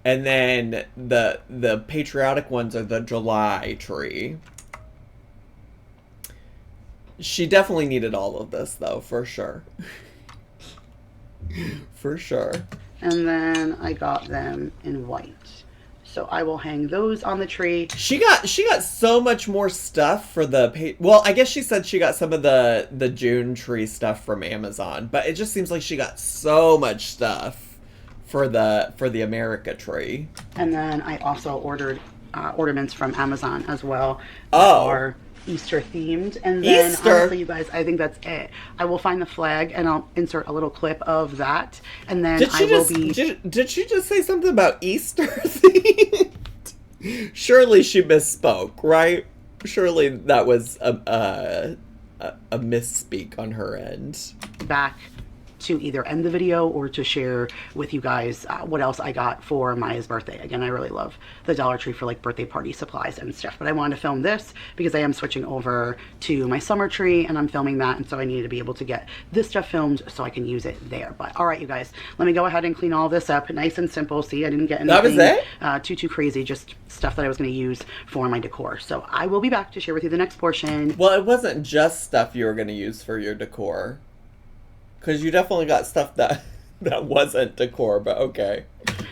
And then the patriotic ones are the July tree. She definitely needed all of this, though, for sure. For sure.
And then I got them in white. So I will hang those on the tree.
She got so much more stuff for the... Well, I guess she said she got some of the June tree stuff from Amazon. But it just seems like she got so much stuff for the America tree.
And then I also ordered ornaments from Amazon as well.
Oh.
Are Easter themed. And then
Easter?
honestly, you guys, I think that's it. I will find the flag and I'll insert a little clip of that. And then
Did she just say something about Easter themed? Surely she misspoke, right? Surely that was a misspeak on her end.
Back to either end the video or to share with you guys what else I got for Maya's birthday. Again, I really love the Dollar Tree for like birthday party supplies and stuff, but I wanted to film this because I am switching over to my summer tree and I'm filming that, and so I needed to be able to get this stuff filmed so I can use it there. But all right, you guys, let me go ahead and clean all this up. Nice and simple. See, I didn't get anything too crazy, just stuff that I was going to use for my decor. So I will be back to share with you the next portion.
Well, it wasn't just stuff you were going to use for your decor. Because you definitely got stuff that wasn't decor, but okay.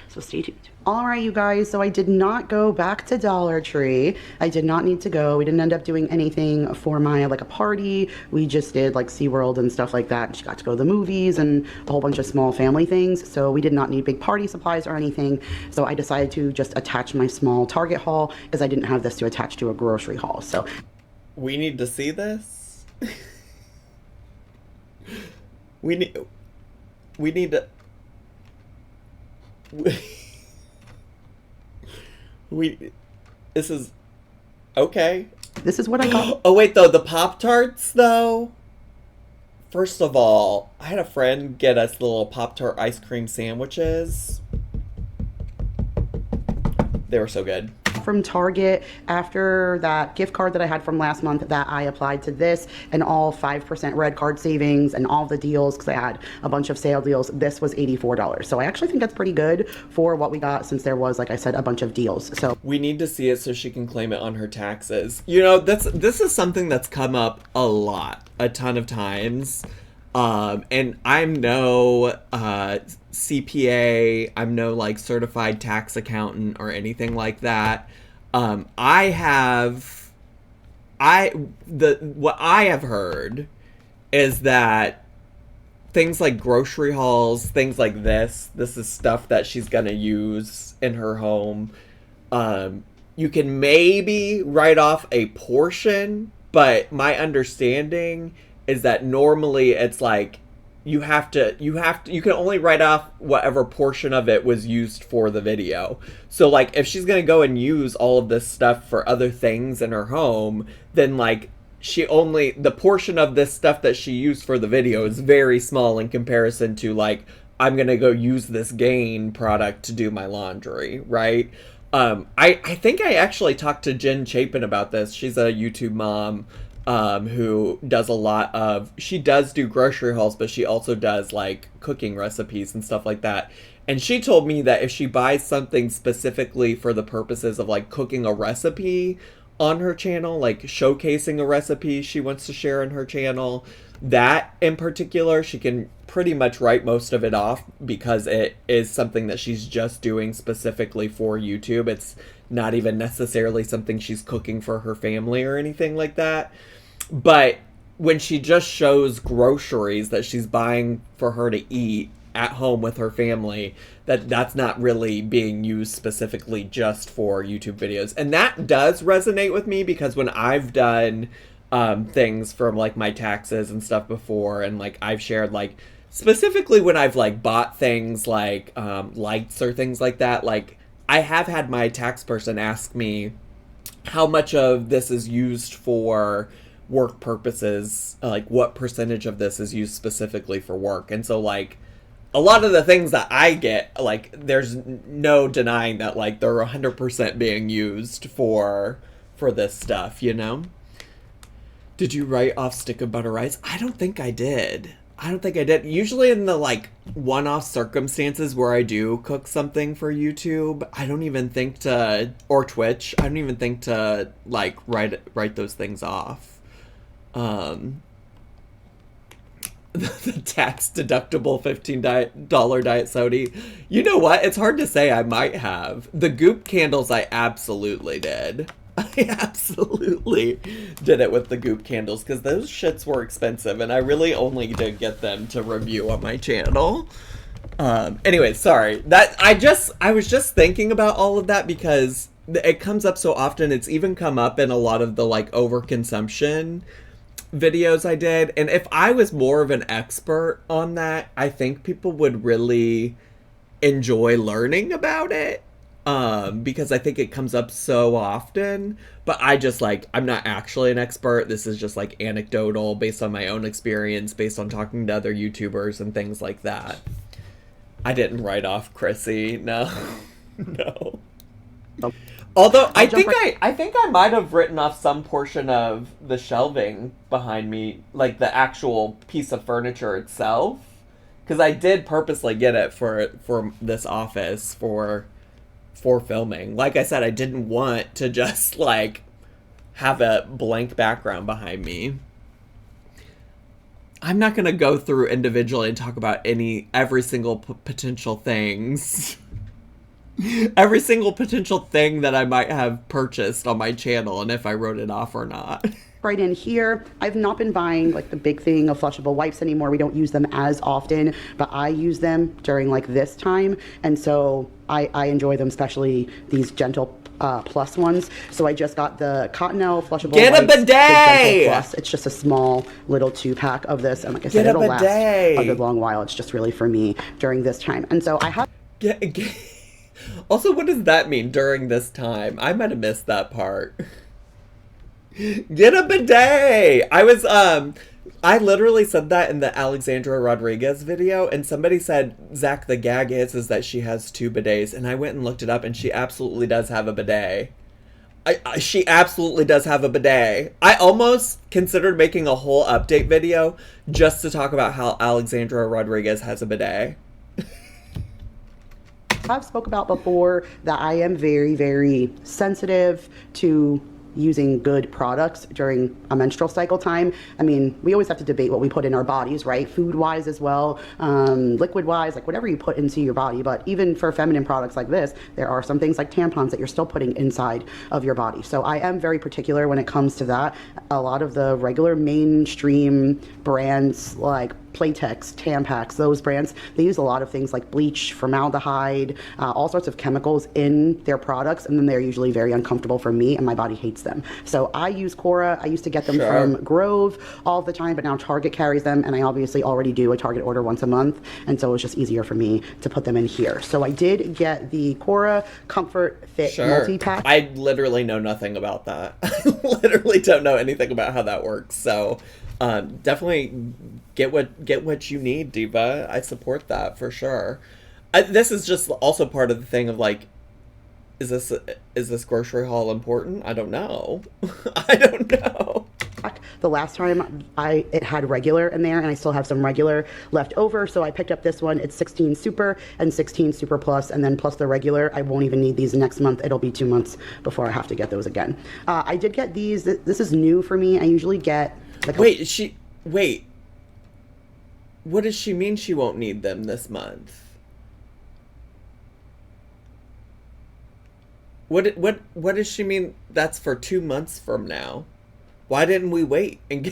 So stay tuned. All right, you guys, so I did not go back to Dollar Tree. I did not need to go. We didn't end up doing anything for Maya, like a party. We just did like SeaWorld and stuff like that. She got to go to the movies and a whole bunch of small family things. So we did not need big party supplies or anything. So I decided to just attach my small Target haul because I didn't have this to attach to a grocery haul. So
we need to see this. we need to... This is okay.
This is what I got.
Oh wait, though, the Pop-Tarts though. First of all, I had a friend get us the little Pop-Tart ice cream sandwiches. They were so good.
From Target after that gift card that I had from last month that I applied to this and all 5% red card savings and all the deals because I had a bunch of sale deals. This was $84. So I actually think that's pretty good for what we got since there was, like I said, a bunch of deals. So
we need to see it so she can claim it on her taxes. You know, this is something that's come up a ton of times. And I'm no CPA, I'm no like certified tax accountant or anything like that. What I have heard is that things like grocery hauls, things like this is stuff that she's gonna use in her home. You can maybe write off a portion, but my understanding is that normally it's like you can only write off whatever portion of it was used for the video. So like if she's gonna go and use all of this stuff for other things in her home, then like the portion of this stuff that she used for the video is very small in comparison to like, I'm gonna go use this Gain product to do my laundry, right? I think I actually talked to Jen Chapin about this. She's a YouTube mom who does she does do grocery hauls, but she also does like cooking recipes and stuff like that. And she told me that if she buys something specifically for the purposes of like cooking a recipe on her channel, like showcasing a recipe she wants to share on her channel, that in particular, she can pretty much write most of it off because it is something that she's just doing specifically for YouTube. It's not even necessarily something she's cooking for her family or anything like that. But when she just shows groceries that she's buying for her to eat at home with her family, that's not really being used specifically just for YouTube videos. And that does resonate with me because when I've done things from like my taxes and stuff before, and like I've shared like specifically when I've like bought things like lights or things like that, like I have had my tax person ask me how much of this is used for work purposes, like what percentage of this is used specifically for work. And so like a lot of the things that I get, like there's no denying that like they're 100% being used for this stuff, you know? Did you write off stick of butter rice? I don't think I did. Usually in the like one-off circumstances where I do cook something for YouTube, I don't even think to, or Twitch, I don't even think to like write those things off. The tax deductible $15 diet soda. You know what? It's hard to say. I might have. The Goop candles I absolutely did. I absolutely did it with the Goop candles because those shits were expensive and I really only did get them to review on my channel. Anyway, sorry. I was just thinking about all of that because it comes up so often. It's even come up in a lot of the like overconsumption videos I did. And if I was more of an expert on that, I think people would really enjoy learning about it. Because I think it comes up so often, but I'm not actually an expert. This is just like anecdotal based on my own experience, based on talking to other YouTubers and things like that. I didn't write off Chrissy. No. No. Although I think I might have written off some portion of the shelving behind me, like the actual piece of furniture itself, because I did purposely get it for this office for filming. Like I said, I didn't want to just like have a blank background behind me. I'm not going to go through individually and talk about every single potential things every single potential thing that I might have purchased on my channel and if I wrote it off or not.
Right in here, I've not been buying like the big thing of flushable wipes anymore. We don't use them as often, but I use them during like this time. And so I enjoy them, especially these gentle plus ones. So I just got the Cottonelle flushable
Get
wipes,
a bidet!
the Gentle Plus. It's just a small little 2-pack of this. And like I said, it'll last a good long while. It's just really for me during this time. And so I have...
Also, what does that mean during this time? I might have missed that part. Get a bidet! I literally said that in the Alexandra Rodriguez video, and somebody said, Zach, the gag is that she has 2 bidets, and I went and looked it up, and she absolutely does have a bidet. She absolutely does have a bidet. I almost considered making a whole update video just to talk about how Alexandra Rodriguez has a bidet.
I've spoke about before that I am very, very sensitive to using good products during a menstrual cycle time. I mean, we always have to debate what we put in our bodies, right? Food-wise as well, liquid-wise, like whatever you put into your body. But even for feminine products like this, there are some things like tampons that you're still putting inside of your body. So I am very particular when it comes to that. A lot of the regular mainstream brands like Playtex, Tampax, those brands, they use a lot of things like bleach, formaldehyde, all sorts of chemicals in their products, and then they're usually very uncomfortable for me, and my body hates them. So I use Cora. I used to get them from Grove all the time, but now Target carries them, and I obviously already do a Target order once a month, and so it's just easier for me to put them in here. So I did get the Cora Comfort Fit multi-pack.
I literally know nothing about that. I literally don't know anything about how that works, so definitely get what you need, Diva. I support that for sure. This is just also part of the thing of like, is this grocery haul important? I don't know. I don't know.
The last time it had regular in there, and I still have some regular left over, so I picked up this one. It's 16 Super and 16 Super Plus, and then plus the regular. I won't even need these next month. It'll be 2 months before I have to get those again. I did get these. This is new for me. I usually get like
Wait. What does she mean she won't need them this month? What does she mean that's for 2 months from now? Why didn't we wait and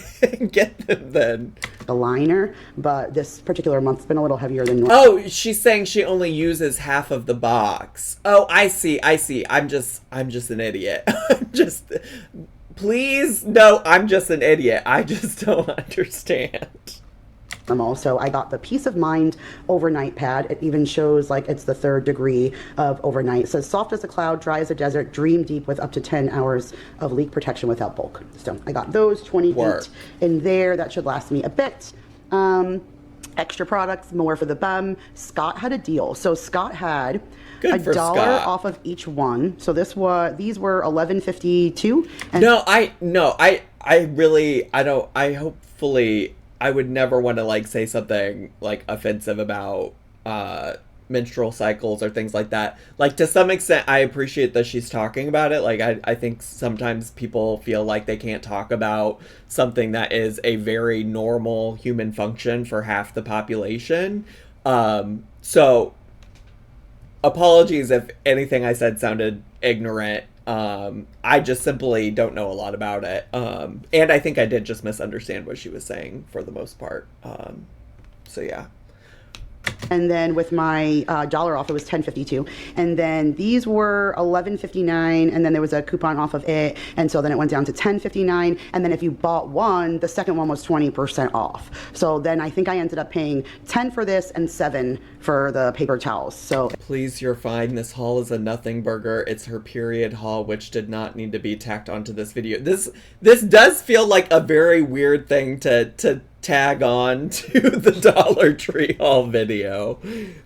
get them then?
A liner, but this particular month's been a little heavier than normal.
Oh, she's saying she only uses half of the box. Oh, I see. I'm just an idiot. Please, no, I'm just an idiot. I just don't understand.
So I got the Peace of Mind overnight pad. It even shows like it's the 3rd degree of overnight. It says soft as a cloud, dry as a desert, dream deep with up to 10 hours of leak protection without bulk. So I got those 28 in there. That should last me a bit. Extra products, more for the bum. Scott had a deal. So Scott had $1 off of each one. So these were $11.52.
Hopefully I would never want to like say something like offensive about menstrual cycles or things like that. Like to some extent I appreciate that she's talking about it. Like I think sometimes people feel like they can't talk about something that is a very normal human function for half the population. So apologies if anything I said sounded ignorant. I just simply don't know a lot about it. And I think I did just misunderstand what she was saying for the most part. So yeah.
And then with my dollar off, it was $10.52. And then these were $11.59. And then there was a coupon off of it. And so then it went down to $10.59. And then if you bought one, the second one was 20% off. So then I think I ended up paying $10 for this and $7 for the paper towels. So
please, you're fine. This haul is a nothing burger. It's her period haul, which did not need to be tacked onto this video. This does feel like a very weird thing to tag on to the Dollar Tree haul video.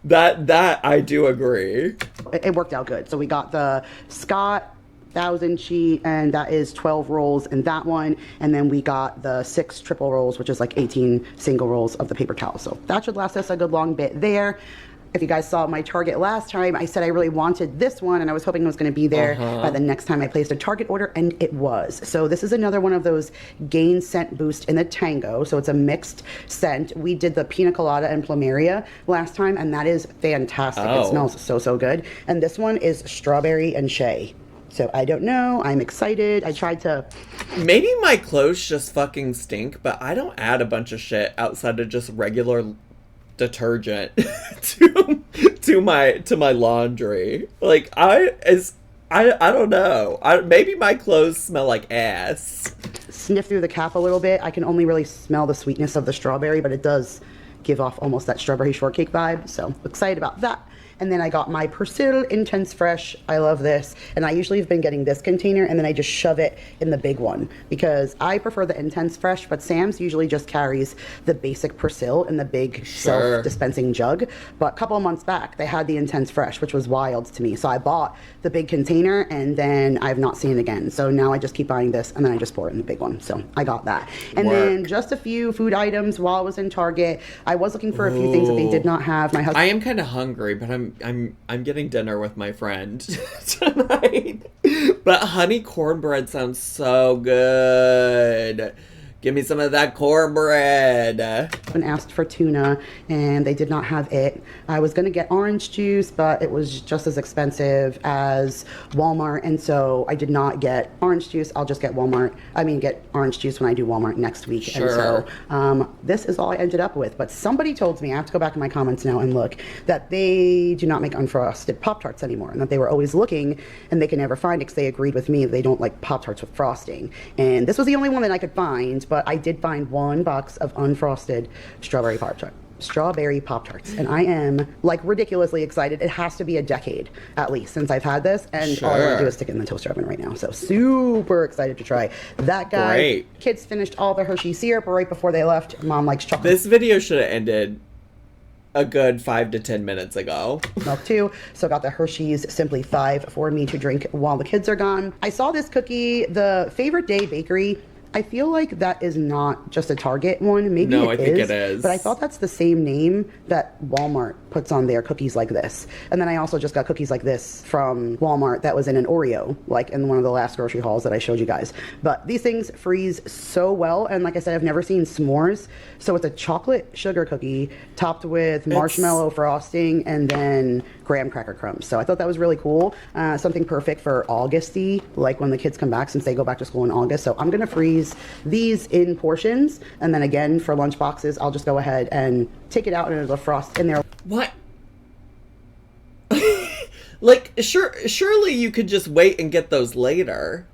That I do agree.
It worked out good. So we got the Scott 1,000 sheet, and that is 12 rolls in that one. And then we got the 6 triple rolls, which is like 18 single rolls of the paper towel. So that should last us a good long bit there. If you guys saw my Target last time, I said I really wanted this one and I was hoping it was going to be there by the next time I placed a Target order, and it was. So this is another one of those Gain Scent Boost in the Tango. So it's a mixed scent. We did the Pina Colada and Plumeria last time, and that is fantastic. It smells so good. And this one is Strawberry and Shea. So I don't know. I'm excited. I tried to...
Maybe my clothes just fucking stink, but I don't add a bunch of shit outside of just regular detergent to my laundry. Like, I don't know. Maybe my clothes smell like ass.
Sniff through the cap a little bit. I can only really smell the sweetness of the strawberry, but it does give off almost that strawberry shortcake vibe. So excited about that. And then I got my Persil Intense Fresh. I love this. And I usually have been getting this container and then I just shove it in the big one because I prefer the Intense Fresh, but Sam's usually just carries the basic Persil in the big self-dispensing jug. But a couple of months back, they had the Intense Fresh, which was wild to me. So I bought the big container and then I've not seen it again. So now I just keep buying this and then I just pour it in the big one. So I got that. And then just a few food items while I was in Target. I was looking for a few things that they did not have. My husband...
I am kind of hungry, but I'm getting dinner with my friend tonight. But honey cornbread sounds so good. Give me some of that cornbread.
And asked for tuna and they did not have it. I was going to get orange juice, but it was just as expensive as Walmart, and so I did not get orange juice. I'll just get get orange juice when I do Walmart next week.
Sure.
And so this is all I ended up with. But somebody told me, I have to go back in my comments now and look, that they do not make unfrosted Pop-Tarts anymore, and that they were always looking and they can never find it because they agreed with me they don't like Pop-Tarts with frosting. And this was the only one that I could find, but I did find one box of unfrosted strawberry Pop-Tarts, and I am like ridiculously excited. It has to be a decade at least since I've had this, and all I want to do is stick it in the toaster oven right now. So super excited to try that guy.
Great.
Kids finished all the Hershey syrup right before they left. Mom likes chocolate.
This video should have ended a good 5 to 10 minutes ago.
Milk too. So got the Hershey's Simply 5 for me to drink while the kids are gone. I saw this cookie, the Favorite Day Bakery. I feel like that is not just a Target one. Maybe
I think it is.
But I thought that's the same name that Walmart puts on their cookies like this. And then I also just got cookies like this from Walmart that was in an Oreo, like in one of the last grocery hauls that I showed you guys. But these things freeze so well. And like I said, I've never seen s'mores. So it's a chocolate sugar cookie topped with marshmallow frosting and then graham cracker crumbs. So I thought that was really cool. Something perfect for Augusty, like when the kids come back, since they go back to school in August. So I'm going to freeze these in portions, and then again for lunch boxes I'll just go ahead and take it out and it'll frost in there.
What? Like, surely you could just wait and get those later.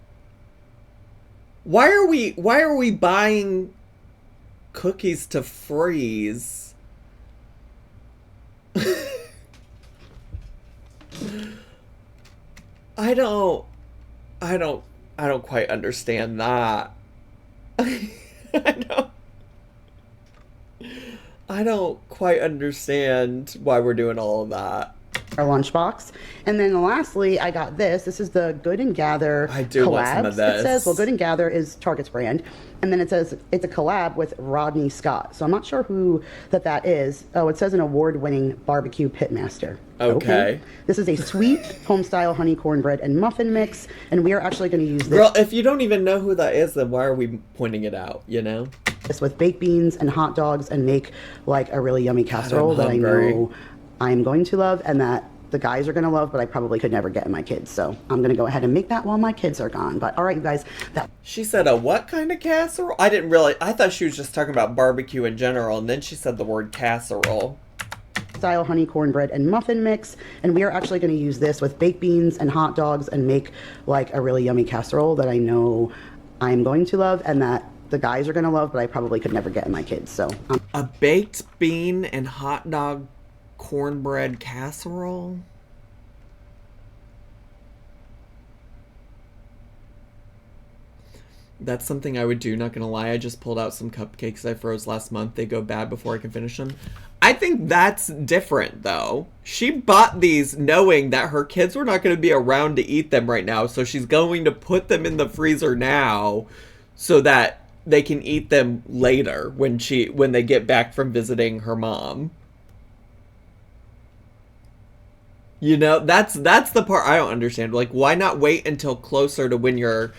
Why are we buying cookies to freeze? I don't quite understand that. I don't quite understand why we're doing all of that.
Our lunchbox. And then lastly, I got this. This is the Good and Gather
I do
collabs.
want some of this.
It says, well, Good and Gather is Target's brand. And then it says it's a collab with Rodney Scott. So I'm not sure who that is. Oh, it says an award-winning barbecue pitmaster.
Okay.
This is a sweet home-style honey cornbread and muffin mix. And we are actually going to use this.
Girl, if you don't even know who that is, then why are we pointing it out, you know?
This with baked beans and hot dogs and make like a really yummy casserole that I know I'm going to love and that the guys are going to love, but I probably could never get in my kids. So I'm going to go ahead and make that while my kids are gone. But all right, you guys.
She said a what kind of casserole? I thought she was just talking about barbecue in general, and then she said the word casserole.
Style honey cornbread and muffin mix, and we are actually going to use this with baked beans and hot dogs and make like a really yummy casserole that I know I'm going to love and that the guys are going to love, but I probably could never get in my kids. So
a baked bean and hot dog cornbread casserole? That's something I would do, not gonna lie. I just pulled out some cupcakes I froze last month. They go bad before I can finish them. I think that's different, though. She bought these knowing that her kids were not going to be around to eat them right now, so she's going to put them in the freezer now so that they can eat them later when they get back from visiting her mom. You know, that's the part I don't understand. Like, why not wait until closer to when your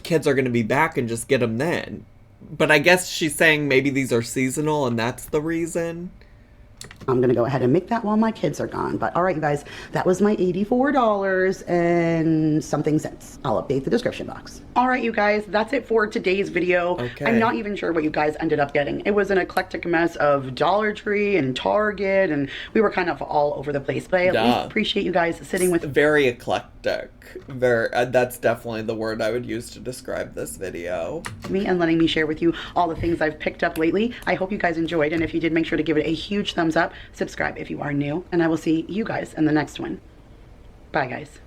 kids are going to be back and just get them then? But I guess she's saying maybe these are seasonal and that's the reason.
I'm going to go ahead and make that while my kids are gone. But all right, you guys, that was my $84 and something cents. I'll update the description box. All right, you guys, that's it for today's video.
Okay.
I'm not even sure what you guys ended up getting. It was an eclectic mess of Dollar Tree and Target, and we were kind of all over the place. But I at least appreciate you guys sitting with...
Very eclectic. Very. That's definitely the word I would use to describe this video.
Me and letting me share with you all the things I've picked up lately. I hope you guys enjoyed, and if you did, make sure to give it a huge thumbs up. Subscribe if you are new, and I will see you guys in the next one. Bye, guys.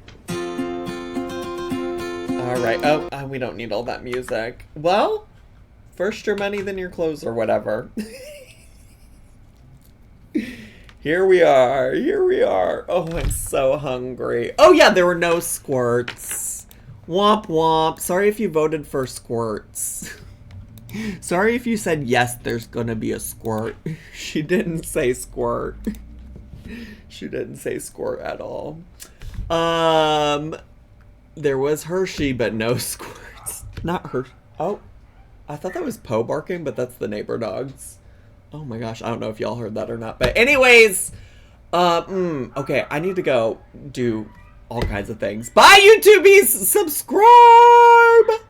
All right. Oh, we don't need all that music. Well, first your money, then your clothes or whatever. Here we are. Here we are. Oh, I'm so hungry. Oh, yeah, there were no squirts. Womp womp. Sorry if you voted for squirts. Sorry if you said, yes, there's gonna be a squirt. She didn't say squirt. She didn't say squirt at all. There was Hershey, but no squirts. Not Hershey. Oh, I thought that was Poe barking, but that's the neighbor dogs. Oh my gosh, I don't know if y'all heard that or not. But anyways, okay, I need to go do all kinds of things. Bye, YouTubies! Subscribe!